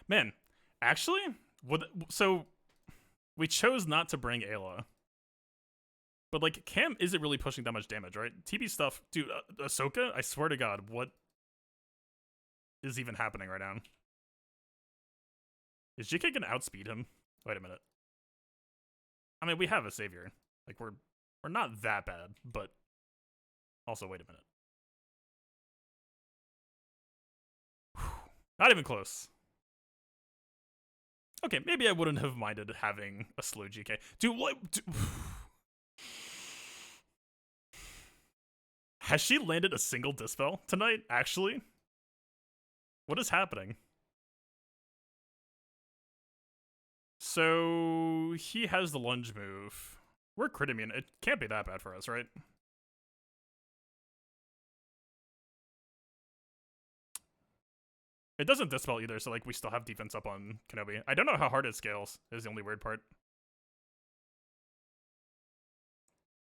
man, actually, so we chose not to bring Ayla. But, like, Cam isn't really pushing that much damage, right? TB stuff... Dude, Ahsoka? I swear to God, what is even happening right now? Is GK gonna outspeed him? Wait a minute. I mean, we have a savior. Like, we're Or not that bad, but also, wait a minute. Whew. Not even close. Okay, maybe I wouldn't have minded having a slow GK. Dude, what? Has she landed a single dispel tonight, actually? What is happening? So, he has the lunge move. We're crit immune. It can't be that bad for us, right? It doesn't dispel either, so like we still have defense up on Kenobi. I don't know how hard it scales, is the only weird part.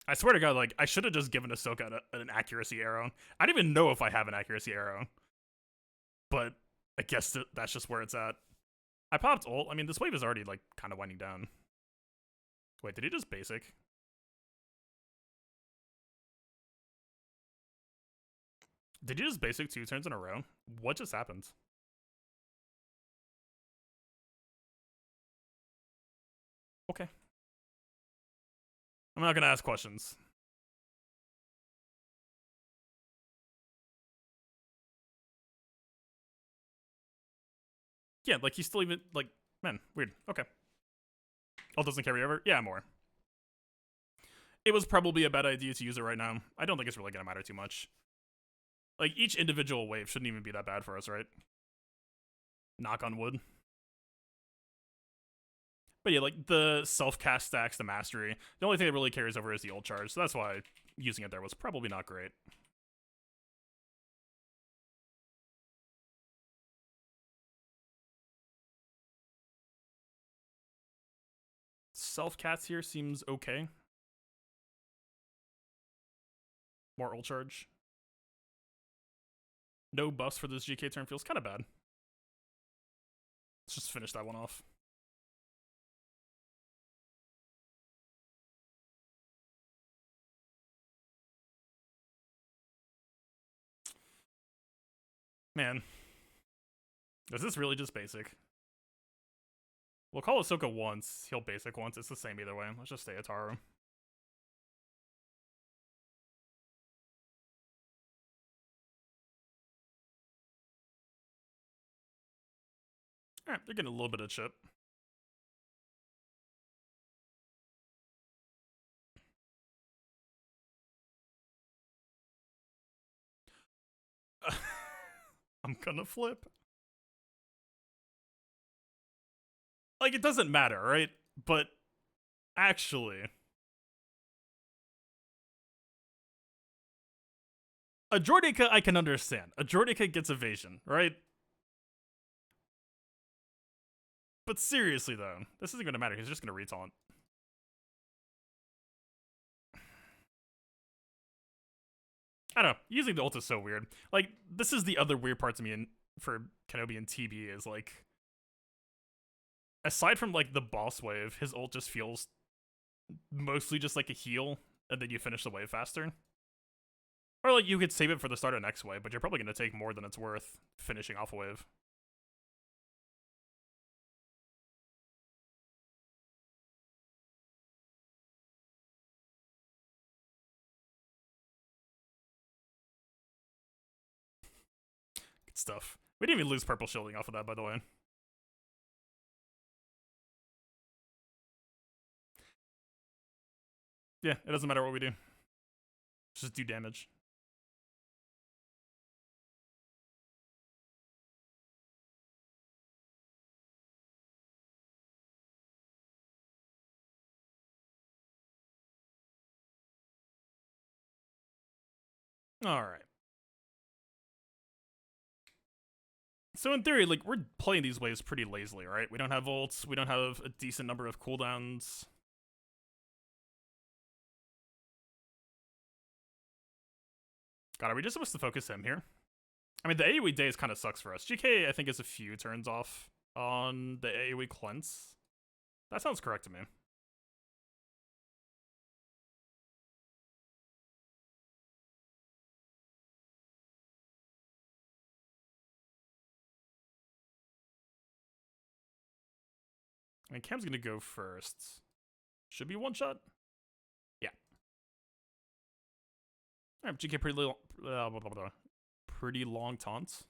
I swear to God, like, I should have just given Ahsoka an accuracy arrow. I don't even know if I have an accuracy arrow. But I guess that's just where it's at. I popped ult. I mean, this wave is already, like, kind of winding down. Wait, did he just basic? Did he just basic 2 turns in a row? What just happened? Okay. I'm not gonna ask questions. Yeah, like, he's still even, like, man, weird. Okay. Ult doesn't carry over? Yeah, more. It was probably a bad idea to use it right now. I don't think it's really gonna matter too much. Like, each individual wave shouldn't even be that bad for us, right? Knock on wood. But yeah, like, the self-cast stacks, the mastery, the only thing that really carries over is the ult charge, so that's why using it there was probably not great. Self-cast here seems okay. More ult charge. No buffs for this GK turn feels kind of bad. Let's just finish that one off. Man. Is this really just basic? We'll call Ahsoka once, he'll basic once, it's the same either way. Let's just stay Ataru. Alright, they're getting a little bit of chip. I'm gonna flip. Like, it doesn't matter, right? But actually, a Jordica I can understand. A Jordica gets evasion, right? But seriously, though, this isn't gonna matter. He's just gonna retaunt. I don't know. Using the ult is so weird. Like, this is the other weird part to me for Kenobi and TB is, like, aside from, like, the boss wave, his ult just feels mostly just like a heal, and then you finish the wave faster. Or, like, you could save it for the start of next wave, but you're probably going to take more than it's worth finishing off a wave. Good stuff. We didn't even lose purple shielding off of that, by the way. Yeah, it doesn't matter what we do. Just do damage. Alright. So in theory, like, we're playing these waves pretty lazily, right? We don't have ults, we don't have a decent number of cooldowns. God, are we just supposed to focus him here? I mean, the AoE days kind of sucks for us. GK, I think, is a few turns off on the AoE cleanse. That sounds correct to me. I mean, Cam's gonna go first. Should be one shot? Yeah. Alright, GK pretty long taunts.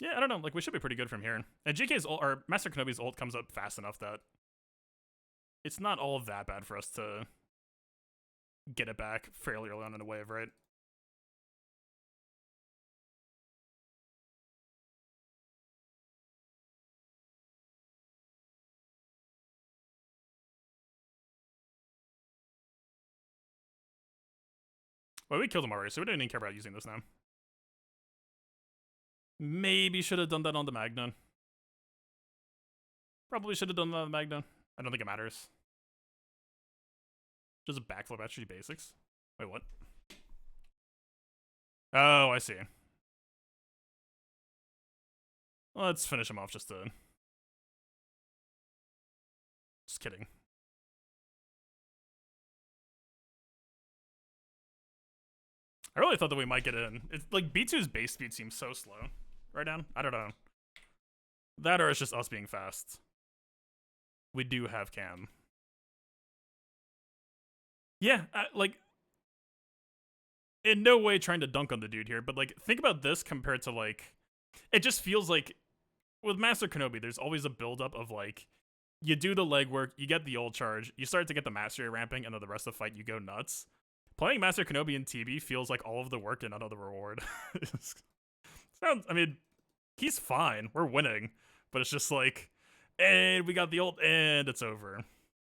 Yeah, I don't know. Like, we should be pretty good from here. And GK's ult, or Master Kenobi's ult comes up fast enough that it's not all that bad for us to get it back fairly early on in a wave, right? Well, we killed him already, so we don't even care about using this now. Maybe should have done that on the Magna. Probably should have done that on the Magna. I don't think it matters. Just a backflip actually basics. Wait, what? Oh, I see. Let's finish him off just to... Just kidding. I really thought that we might get in. It's like B2's base speed seems so slow right now. I don't know. That or it's just us being fast. We do have cam. Yeah, like, in no way trying to dunk on the dude here, but like, think about this compared to like, it just feels like with Master Kenobi, there's always a buildup of like, you do the legwork, you get the ult charge, you start to get the mastery ramping, and then the rest of the fight you go nuts. Playing Master Kenobi in TB feels like all of the work and none of the reward. I mean, he's fine. We're winning. But it's just like, and we got the ult, and it's over.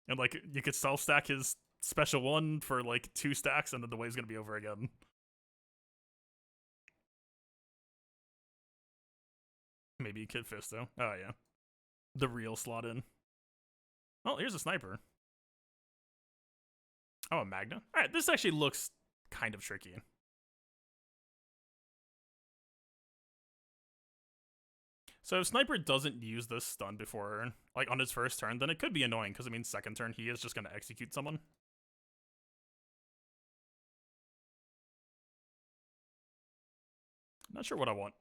And like, you could self-stack his special one for like 2 stacks, and then the wave's gonna be over again. Maybe Kid Fisto. Oh, yeah. The real slot in. Oh, here's a sniper. Oh, a Magna? Alright, this actually looks kind of tricky. So if Sniper doesn't use this stun before, like, on his first turn, then it could be annoying, because it means second turn he is just going to execute someone. Not sure what I want.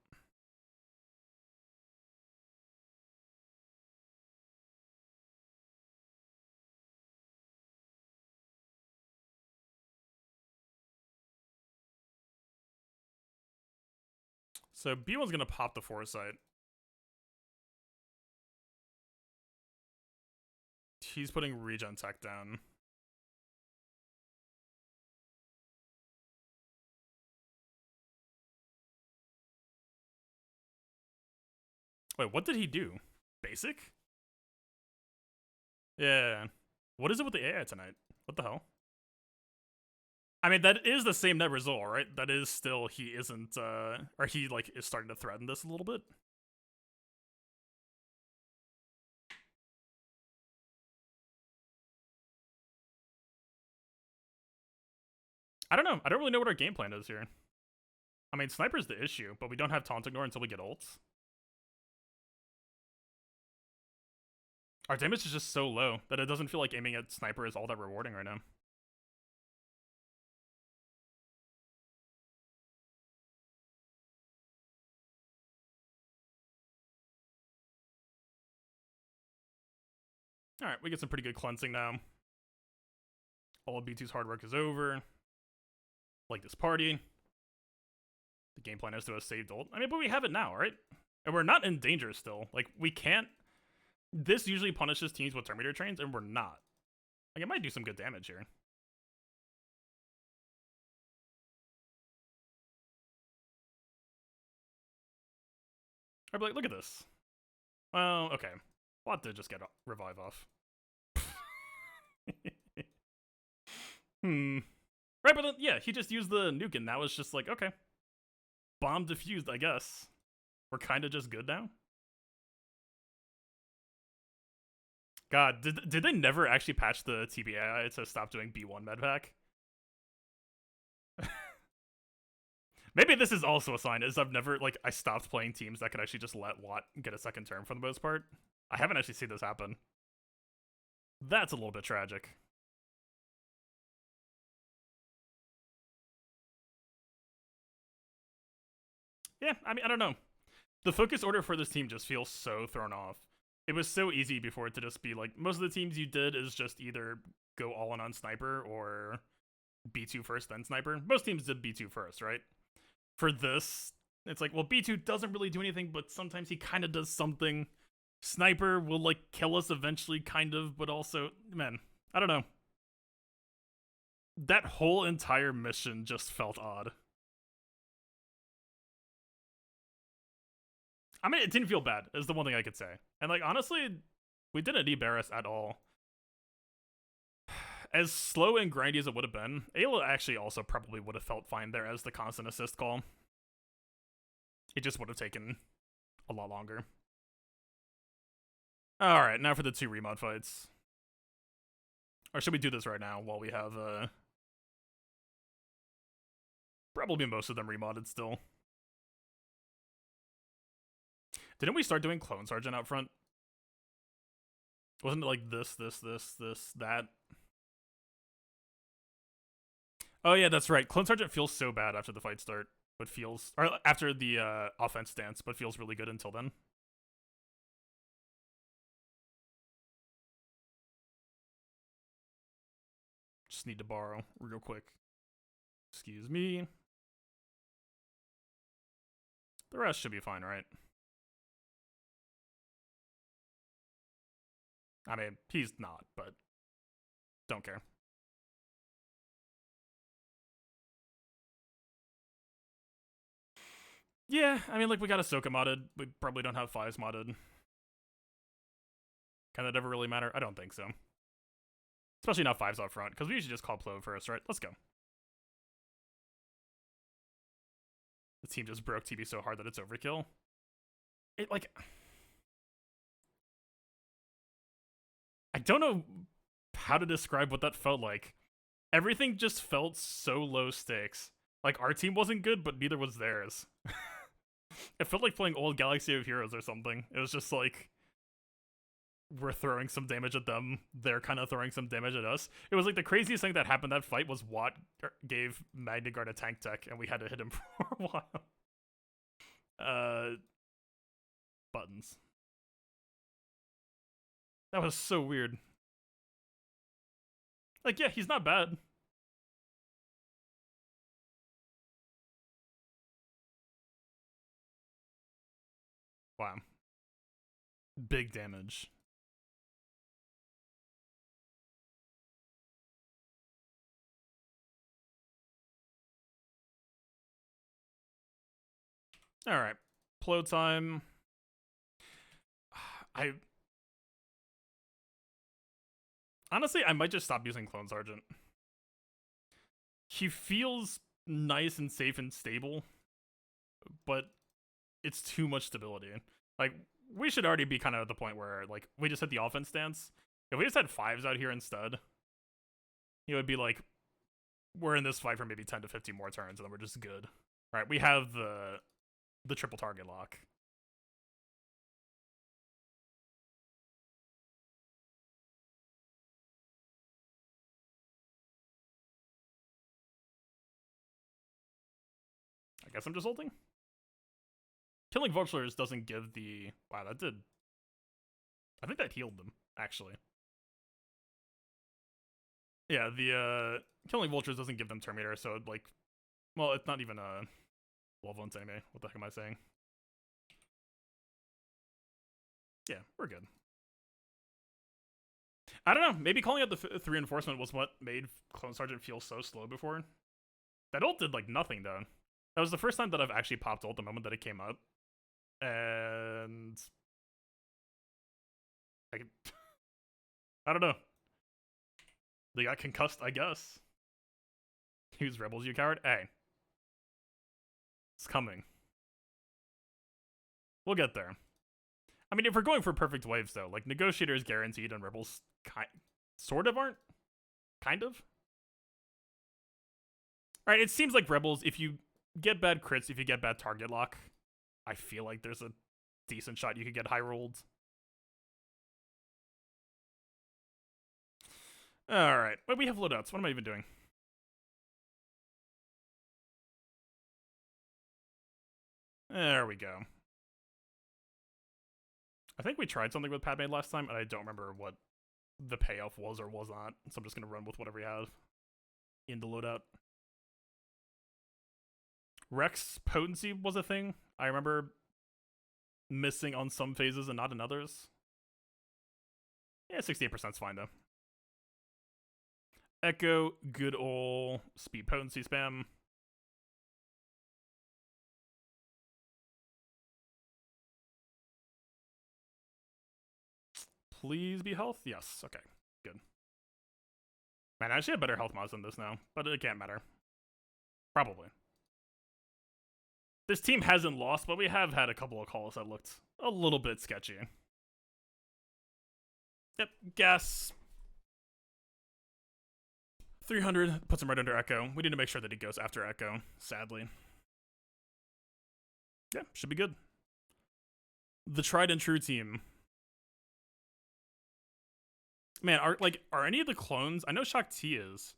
So B1's going to pop the foresight. He's putting regen tech down. Wait, what did he do? Basic? Yeah. What is it with the AI tonight? What the hell? I mean, that is the same net result, right? That is still, he isn't, or he, like, is starting to threaten this a little bit. I don't know. I don't really know what our game plan is here. I mean, Sniper's the issue, but we don't have Taunt Ignore until we get ults. Our damage is just so low that it doesn't feel like aiming at Sniper is all that rewarding right now. Alright, we get some pretty good cleansing now. All of B2's hard work is over. Like this party. The game plan is to have saved ult. I mean, but we have it now, right? And we're not in danger still. Like, we can't... This usually punishes teams with Terminator trains, and we're not. Like, it might do some good damage here. I'd be like, look at this. Well, okay. Bot did just get a revive off. Right, but then, yeah, he just used the nuke, and that was just like, okay. Bomb defused, I guess. We're kind of just good now. God, did they never actually patch the TBAI to stop doing B1 medpack? Maybe this is also a sign, is I've never, like, I stopped playing teams that could actually just let Watt get a second turn for the most part. I haven't actually seen this happen. That's a little bit tragic. Yeah, I mean, I don't know. The focus order for this team just feels so thrown off. It was so easy before it to just be like, most of the teams you did is just either go all in on Sniper or B2 first, then sniper. Most teams did B2 first, right? For this, it's like, well, B2 doesn't really do anything, but sometimes he kind of does something. Sniper will, like, kill us eventually, kind of, but also, man, I don't know. That whole entire mission just felt odd. I mean, it didn't feel bad, is the one thing I could say. And, like, honestly, we didn't need Barris at all. As slow and grindy as it would have been, Ayla actually also probably would have felt fine there as the constant assist call. It just would have taken a lot longer. Alright, now for the 2 remod fights. Or should we do this right now while we have, probably most of them remodded still. Didn't we start doing Clone Sergeant out front? Wasn't it like this, that? Oh yeah, that's right. Clone Sergeant feels so bad after the fight start, but feels... Or after the offense stance, but feels really good until then. Just need to borrow real quick. Excuse me. The rest should be fine, right? I mean, he's not, but don't care. Yeah, I mean, like, we got Ahsoka modded. We probably don't have Fives modded. Can that ever really matter? I don't think so. Especially not Fives up front, because we usually just call Plo first, right? Let's go. The team just broke TB so hard that it's overkill. It, like... I don't know how to describe what that felt like. Everything just felt so low stakes. Like, our team wasn't good, but neither was theirs. It felt like playing old Galaxy of Heroes or something. It was just like, we're throwing some damage at them, they're kind of throwing some damage at us. It was like the craziest thing that happened that fight was Watt gave Magnagard a tank tech, and we had to hit him for a while. Buttons. That was so weird. Like, yeah, he's not bad. Wow. Big damage. Alright. Plo time. Honestly, I might just stop using Clone Sergeant. He feels nice and safe and stable, but it's too much stability. Like, we should already be kind of at the point where, like, we just hit the offense stance. If we just had Fives out here instead, it would be like, we're in this fight for maybe 10 to 15 more turns, and then we're just good. Alright, we have the triple target lock. I guess I'm just ulting? Killing vultures doesn't give the... Wow, that did... I think that healed them, actually. Yeah, the killing vultures doesn't give them Terminator, so like... Well, it's not even a... level 1 anime. What the heck am I saying? Yeah, we're good. I don't know, maybe calling out the 3 enforcement was what made Clone Sergeant feel so slow before. That ult did, like, nothing, though. That was the first time that I've actually popped ult the moment that it came up. And... I don't know. They got concussed, I guess. Use Rebels, you coward. Hey. It's coming. We'll get there. I mean, if we're going for perfect waves, though, like, Negotiator is guaranteed and Rebels sort of aren't? Kind of? Alright, it seems like Rebels, if you get bad crits, if you get bad target lock, I feel like there's a decent shot you could get high rolled. Alright, wait, we have loadouts. What am I even doing? There we go. I think we tried something with Padme last time, and I don't remember what the payoff was or was not, so I'm just gonna run with whatever we have. in the loadout. Rex potency was a thing. I remember missing on some phases and not in others. Yeah, 68% is fine though. Echo, good ol' speed potency spam. Please be health? Yes, okay, good. Man, I actually have better health mods than this now, but it can't matter. Probably. This team hasn't lost, but we have had a couple of calls that looked a little bit sketchy. Yep, gas. 300 puts him right under Echo. We need to make sure that he goes after Echo, sadly. Yeah, should be good. The tried and true team. Man, are any of the clones? I know Shak T is.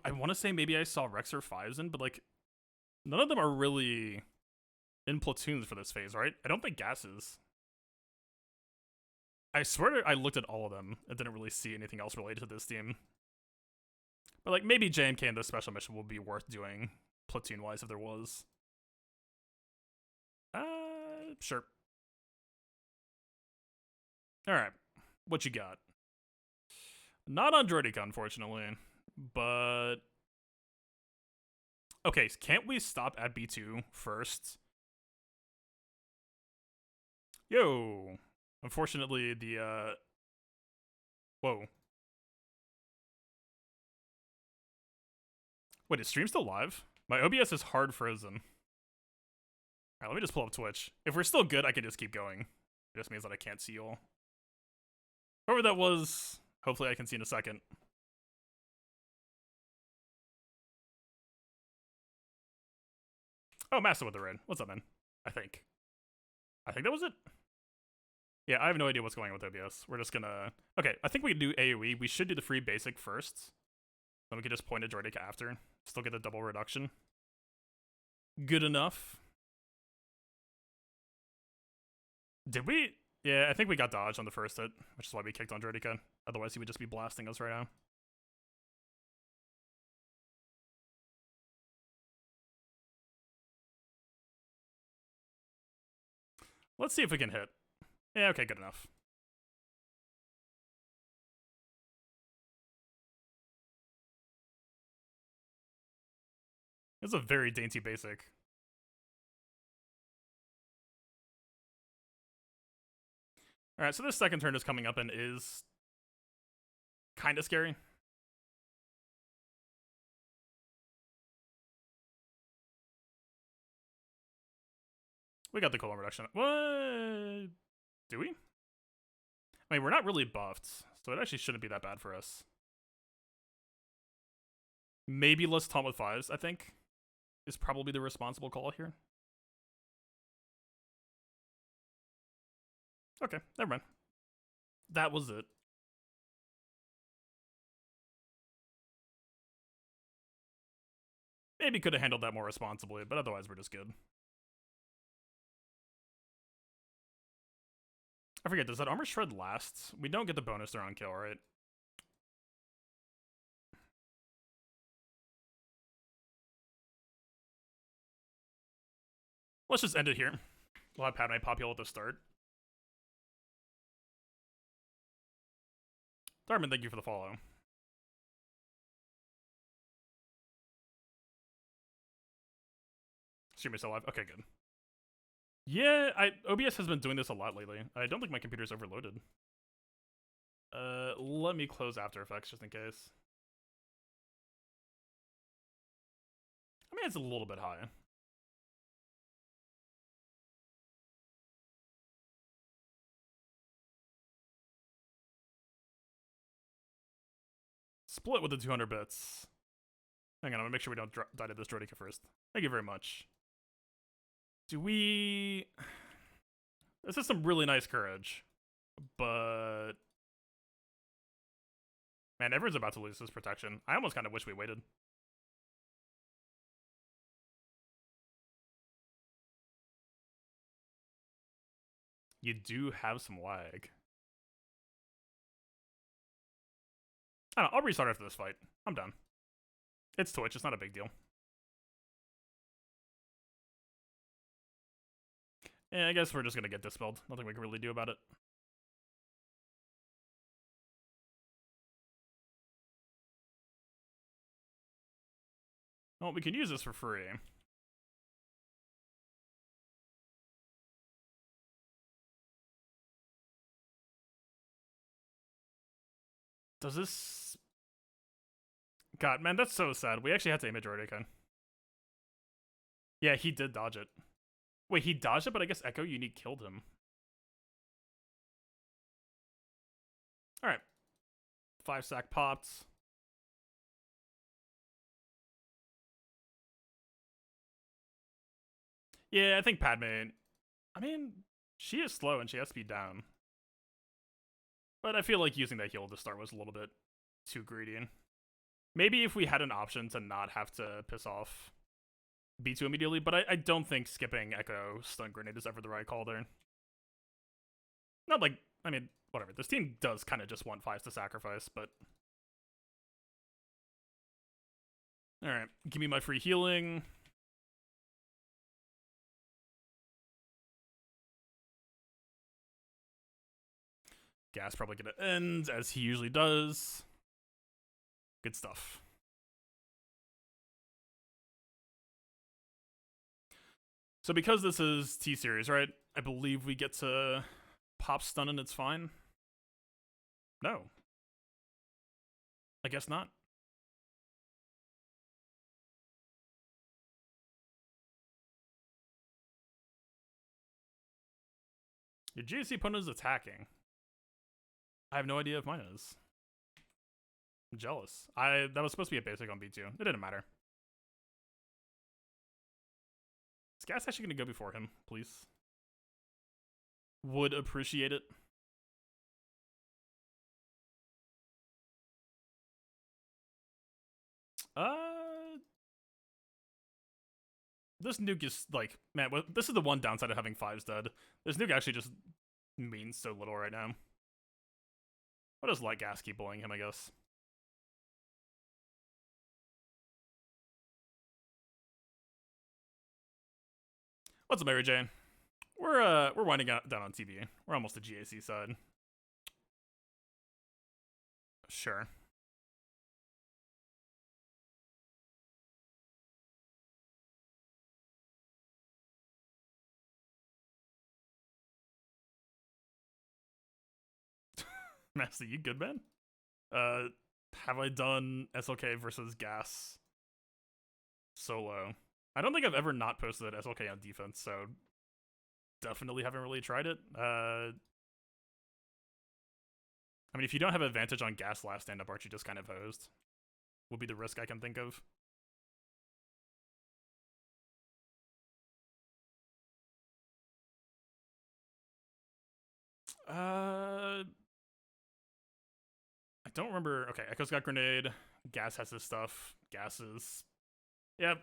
I want to say maybe I saw Rex or Fives in, but like, none of them are really in platoons for this phase, right? I don't think Gas is. I swear I looked at all of them and didn't really see anything else related to this team. But like, maybe JMK in this special mission will be worth doing platoon-wise if there was. Sure. Alright, what you got? Not on Droideka, unfortunately, but... Okay, can't we stop at B2 first? Yo! Unfortunately, the, Whoa. Wait, is stream still live? My OBS is hard frozen. Alright, let me just pull up Twitch. If we're still good, I can just keep going. It just means that I can't see you all. Whoever that was, hopefully I can see in a second. Oh, Master with the raid. What's up, man? I think that was it. Yeah, I have no idea what's going on with OBS. We're just gonna... Okay, I think we can do AoE. We should do the free basic first. Then we can just point at Droideka after. Still get the double reduction. Good enough. Did we? Yeah, I think we got dodged on the first hit, which is why we kicked on Droideka. Otherwise, he would just be blasting us right now. Let's see if we can hit. Yeah, okay, good enough. It's a very dainty basic. Alright, so this second turn is coming up and is kind of scary. We got the cooldown reduction. What? Do we? I mean, we're not really buffed, so it actually shouldn't be that bad for us. Maybe let's taunt with fives, I think, is probably the responsible call here. Okay, never mind. That was it. Maybe could have handled that more responsibly, but otherwise we're just good. I forget, does that armor shred last? We don't get the bonus there on kill, right? Let's just end it here. We'll have Padme pop heal at the start. Darman, thank you for the follow. Stream is still live? Okay, good. Yeah, OBS has been doing this a lot lately. I don't think my computer's overloaded. Let me close After Effects just in case. I mean, it's a little bit high. Split with the 200 bits. Hang on, I'm gonna make sure we don't die to this Droideka first. Thank you very much. Do we... This is some really nice courage, but... Man, everyone's about to lose this protection. I almost kind of wish we waited. You do have some lag. I don't know, I'll restart after this fight. I'm done. It's Twitch, it's not a big deal. Yeah, I guess we're just gonna get dispelled. Nothing we can really do about it. Well, we can use this for free. Does this... God, man, that's so sad. We actually had to aim a Droideka. Yeah, he did dodge it. Wait, he dodged it, but I guess Echo Unique killed him. Alright. 5-stack popped. Yeah, I think Padme... I mean, she is slow and she has speed down. But I feel like using that heal to start was a little bit too greedy. Maybe if we had an option to not have to piss off B2 immediately, but I don't think skipping Echo Stun Grenade is ever the right call there. Not like, I mean, whatever. This team does kind of just want 5s to sacrifice, but... Alright, give me my free healing. Gas probably gonna end, as he usually does. Good stuff. So because this is T-Series, right? I believe we get to pop stun and it's fine. No. I guess not. Your GSC opponent is attacking. I have no idea if mine is. I'm jealous. That was supposed to be a basic on B2. It didn't matter. Is Gas actually going to go before him, please? Would appreciate it. This nuke is like, man, this is the one downside of having 5s dead. This nuke actually just means so little right now. What does Light Gas keep bullying him, I guess? What's up, Mary Jane? We're winding down on TV. We're almost the GAC side. Sure. Master, you good, man? Have I done SLK versus Gas solo? I don't think I've ever not posted SLK on defense, so definitely haven't really tried it. I mean, if you don't have advantage on Gas last stand-up, aren't you just kind of hosed? Would be the risk I can think of. I don't remember. Okay, Echo's got grenade. Gas has his stuff. Gas is... Yep.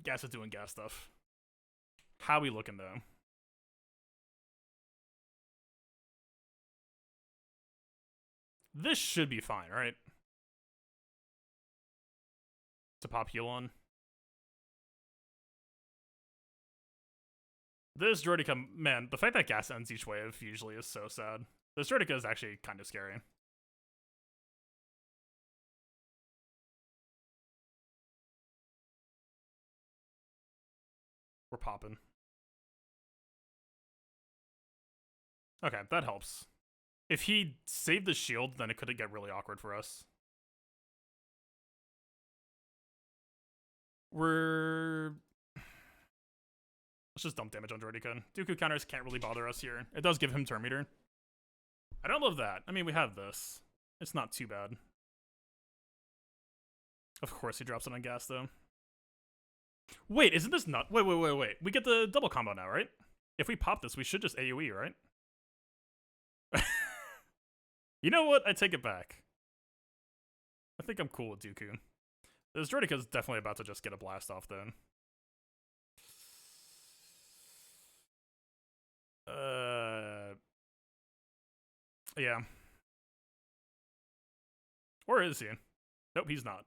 Gas is doing gas stuff. How we looking, though? This should be fine, right? To pop heal on. This Droideka, man, the fact that Gas ends each wave usually is so sad. This Droideka is actually kind of scary. We're popping. Okay, that helps. If he saved the shield, then it could get really awkward for us. Let's just dump damage on Droideka. Dooku counters can't really bother us here. It does give him turn meter. I don't love that. I mean, we have this. It's not too bad. Of course he drops it on Gas, though. Wait, isn't this not... Wait. We get the double combo now, right? If we pop this, we should just AoE, right? You know what? I take it back. I think I'm cool with Dooku. This Droideka's definitely about to just get a blast off, then. Yeah. Or is he? Nope, he's not.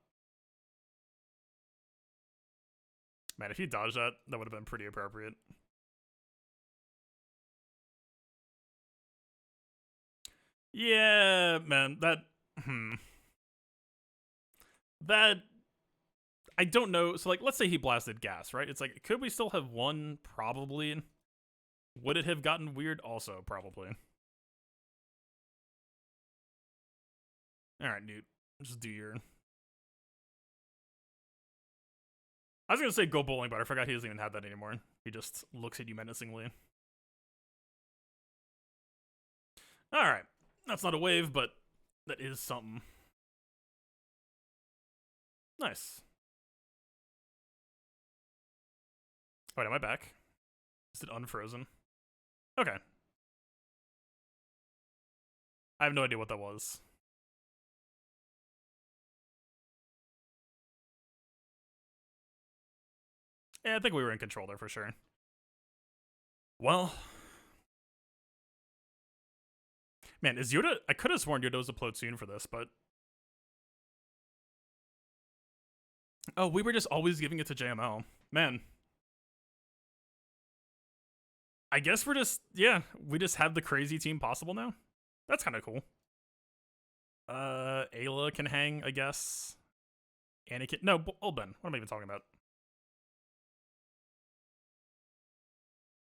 Man, if he dodged that, that would have been pretty appropriate. Yeah, man, that... That... I don't know. So, like, let's say he blasted gas, right? It's like, could we still have won? Probably. Would it have gotten weird? Also, probably. Alright, Newt. Just do your... I was gonna say go bowling, but I forgot he doesn't even have that anymore. He just looks at you menacingly. Alright. That's not a wave, but that is something. Nice. Wait, am I back? Is it unfrozen? Okay. I have no idea what that was. Yeah, I think we were in control there for sure. Well. Man, is Yoda... I could have sworn Yoda was a platoon for this, but... Oh, we were just always giving it to JML. Man. I guess we're just... Yeah, we just have the crazy team possible now. That's kind of cool. Ayla can hang, I guess. Anakin... No, Old Ben. What am I even talking about?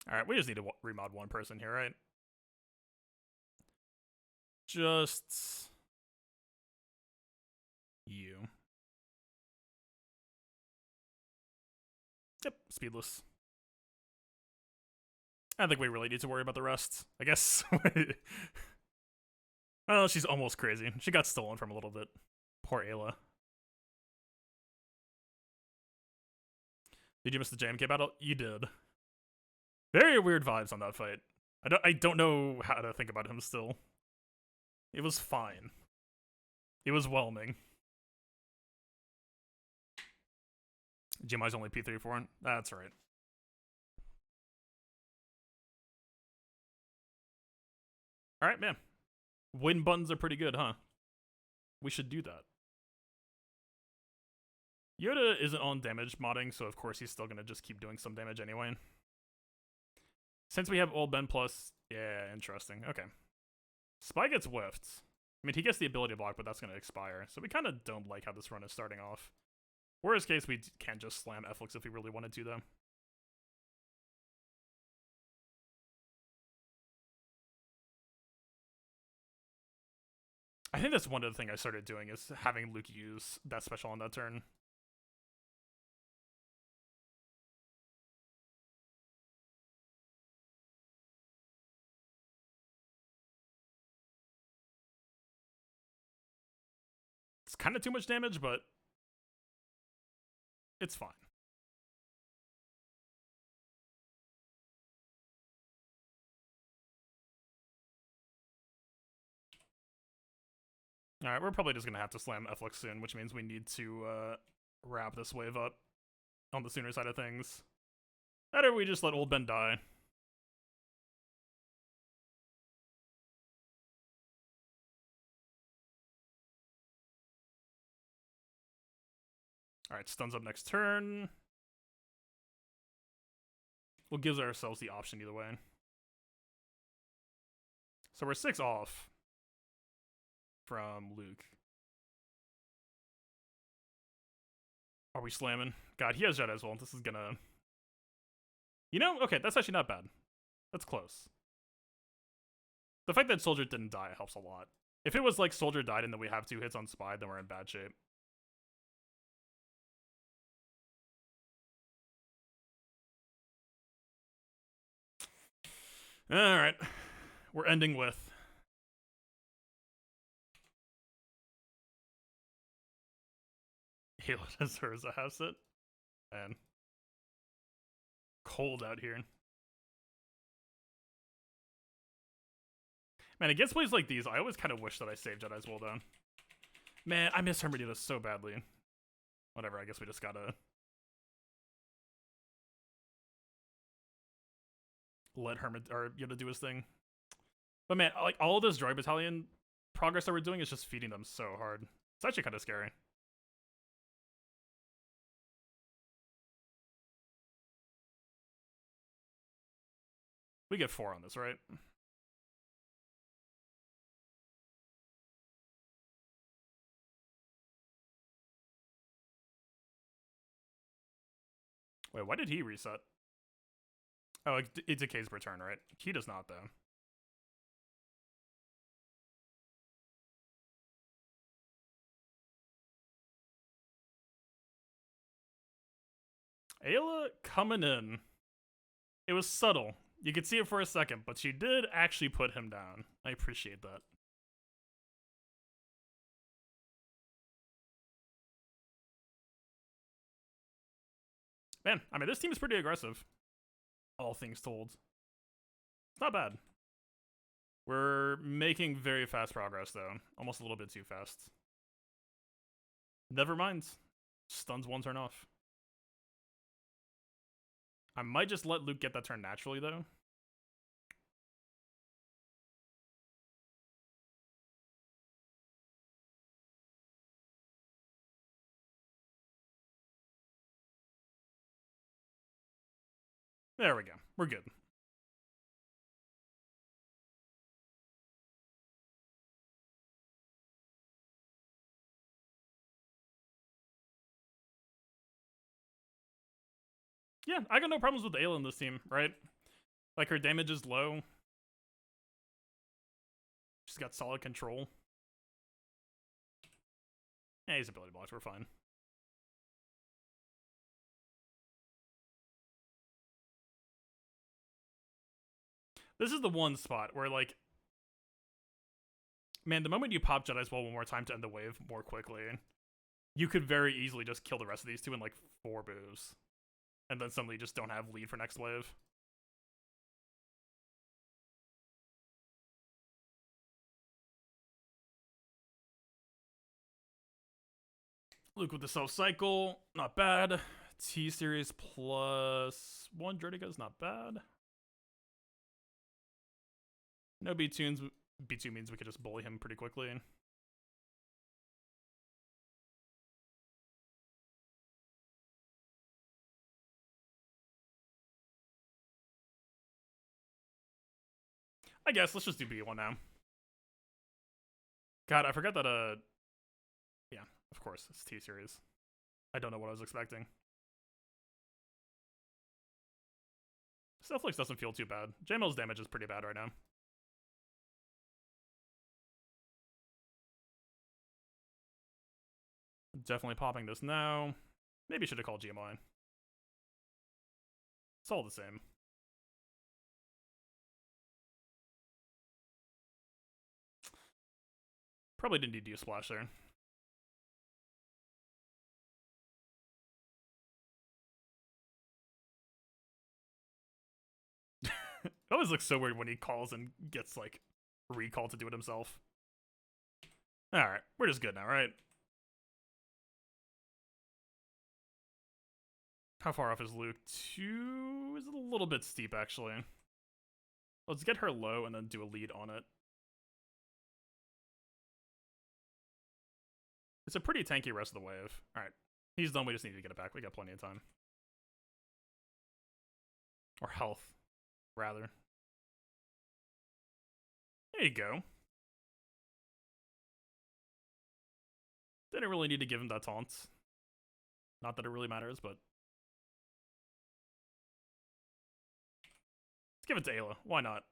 Alright, we just need to remod one person here, right? Just... you. Yep, speedless. I don't think we really need to worry about the rest, I guess. Well, she's almost crazy. She got stolen from a little bit. Poor Ayla. Did you miss the JMK battle? You did. Very weird vibes on that fight. I don't know how to think about him still. It was fine. It was whelming. GMI's only P34. That's right. Alright, man. Win buttons are pretty good, huh? We should do that. Yoda isn't on damage modding, so of course he's still gonna just keep doing some damage anyway. Since we have Old Ben plus... Yeah, interesting. Okay. Spy gets whiffed. I mean, he gets the ability block, but that's gonna expire. So we kind of don't like how this run is starting off. Worst case, we can just slam F-Lux if we really wanted to, though. I think that's one of the things I started doing is having Luke use that special on that turn. It's kind of too much damage, but it's fine. Alright, we're probably just going to have to slam F-Lux soon, which means we need to wrap this wave up on the sooner side of things. Better we just let Old Ben die. Alright, stuns up next turn. We'll give ourselves the option either way. So we're 6 off from Luke. Are we slamming? God, he has Jedi as well. This is gonna... You know, okay, that's actually not bad. That's close. The fact that Soldier didn't die helps a lot. If it was like Soldier died and then we have 2 hits on Spy, then we're in bad shape. Alright. We're ending with... Halo deserves a house sit. Man. Cold out here. Man, against plays like these, I always kind of wish that I saved Jedi's Will down. Man, I miss Hermodita so badly. Whatever, I guess we just gotta... let Yoda do his thing. But man, like, all of this droid battalion progress that we're doing is just feeding them so hard. It's actually kind of scary. We get 4 on this, right? Wait, why did he reset? Oh, it decays per turn, right? He does not, though. Ayla coming in. It was subtle. You could see it for a second, but she did actually put him down. I appreciate that. Man, I mean, this team is pretty aggressive. All things told. It's not bad. We're making very fast progress, though. Almost a little bit too fast. Never mind. Stuns 1 turn off. I might just let Luke get that turn naturally, though. There we go. We're good. Yeah, I got no problems with Ayla in this team, right? Like, her damage is low. She's got solid control. Yeah, he's ability blocks. We're fine. This is the one spot where, like, man, the moment you pop Jedi's Well one more time to end the wave more quickly, you could very easily just kill the rest of these two in, like, 4 moves. And then suddenly just don't have lead for next wave. Luke with the self-cycle, not bad. T-Series plus 1 Droidica is not bad. No B-Tunes. B2 means we could just bully him pretty quickly. I guess, let's just do B1 now. God, I forgot that, yeah, of course, it's T-Series. I don't know what I was expecting. Stealthflix doesn't feel too bad. JML's damage is pretty bad right now. Definitely popping this now. Maybe should have called GMI. It's all the same. Probably didn't need to use Splash there. It always looks so weird when he calls and gets, like, recalled to do it himself. Alright, we're just good now, right? How far off is Luke? 2 is a little bit steep, actually. Let's get her low and then do a lead on it. It's a pretty tanky rest of the wave. Alright, he's done, we just need to get it back. We got plenty of time. Or health, rather. There you go. Didn't really need to give him that taunt. Not that it really matters, but... Let's give it to Ayla. Why not?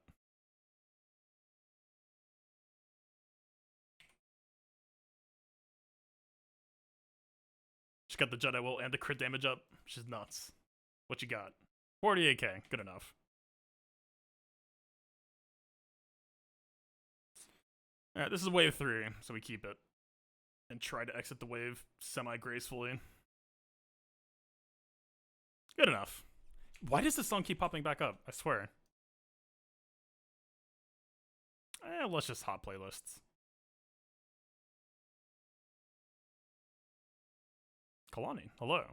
She got the Jedi Will and the crit damage up. She's nuts. What you got? 48k. Good enough. Alright, this is wave 3, so we keep it. And try to exit the wave semi-gracefully. Good enough. Why does this song keep popping back up? I swear. Let's just hot playlists. Kalani, hello.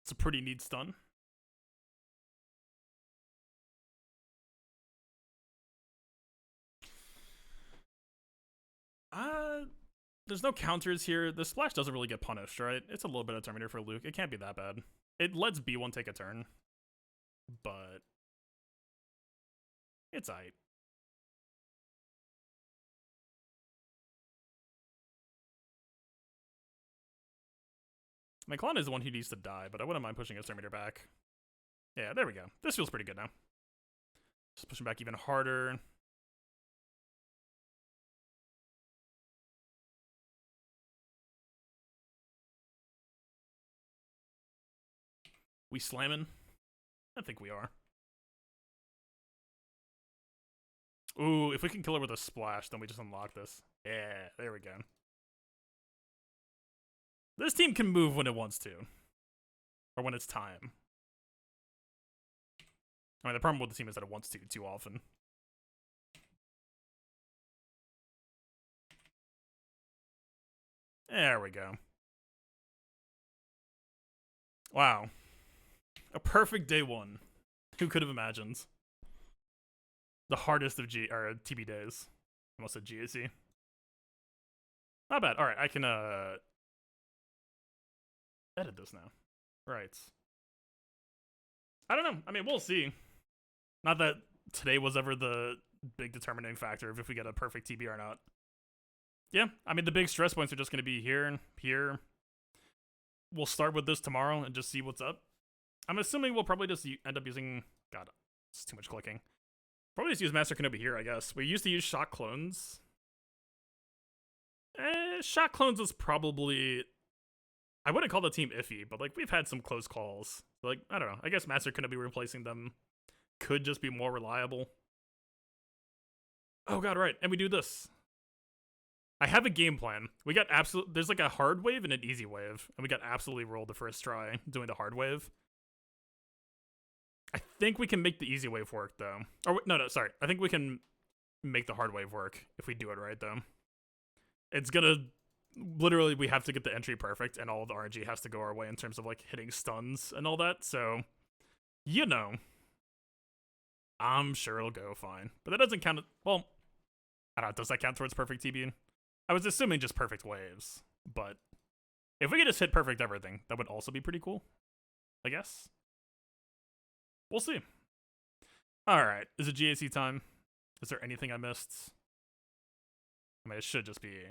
It's a pretty neat stun. There's no counters here. The splash doesn't really get punished, right? It's a little bit of Terminator for Luke. It can't be that bad. It lets B1 take a turn, but it's aight. My Klon is the one who needs to die, but I wouldn't mind pushing Exterminator back. Yeah, there we go. This feels pretty good now. Just pushing back even harder. We slamming? I think we are. Ooh, if we can kill her with a splash, then we just unlock this. Yeah, there we go. This team can move when it wants to. Or when it's time. I mean, the problem with the team is that it wants to too often. There we go. Wow. A perfect day one. Who could have imagined? The hardest of TB days. I almost said GAC. Not bad. Alright, I can edit this now. Right. I don't know. I mean, we'll see. Not that today was ever the big determining factor of if we get a perfect TB or not. Yeah, I mean, the big stress points are just going to be here and here. We'll start with this tomorrow and just see what's up. I'm assuming we'll probably just end up using... God, it's too much clicking. Probably just use Master Kenobi here, I guess. We used to use Shock Clones. Shock Clones is probably... I wouldn't call the team iffy, but like we've had some close calls. Like, I don't know. I guess Master Kenobi replacing them could just be more reliable. Oh god, right. And we do this. I have a game plan. We got there's like a hard wave and an easy wave, and we got absolutely rolled the first try doing the hard wave. I think we can make the easy wave work though. Or no, sorry. I think we can make the hard wave work if we do it right though. It's gonna literally we have to get the entry perfect, and all of the RNG has to go our way in terms of like hitting stuns and all that. So, you know, I'm sure it'll go fine. But that doesn't count. Well, I don't know. Does that count towards perfect TB? I was assuming just perfect waves, but if we could just hit perfect everything, that would also be pretty cool, I guess. We'll see. Alright, is it GAC time? Is there anything I missed? I mean, it should just be...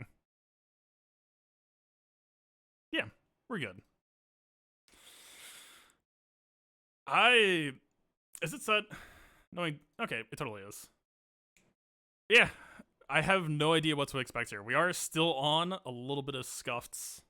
Yeah, we're good. Is it set? No, okay, it totally is. Yeah, I have no idea what to expect here. We are still on a little bit of scuffed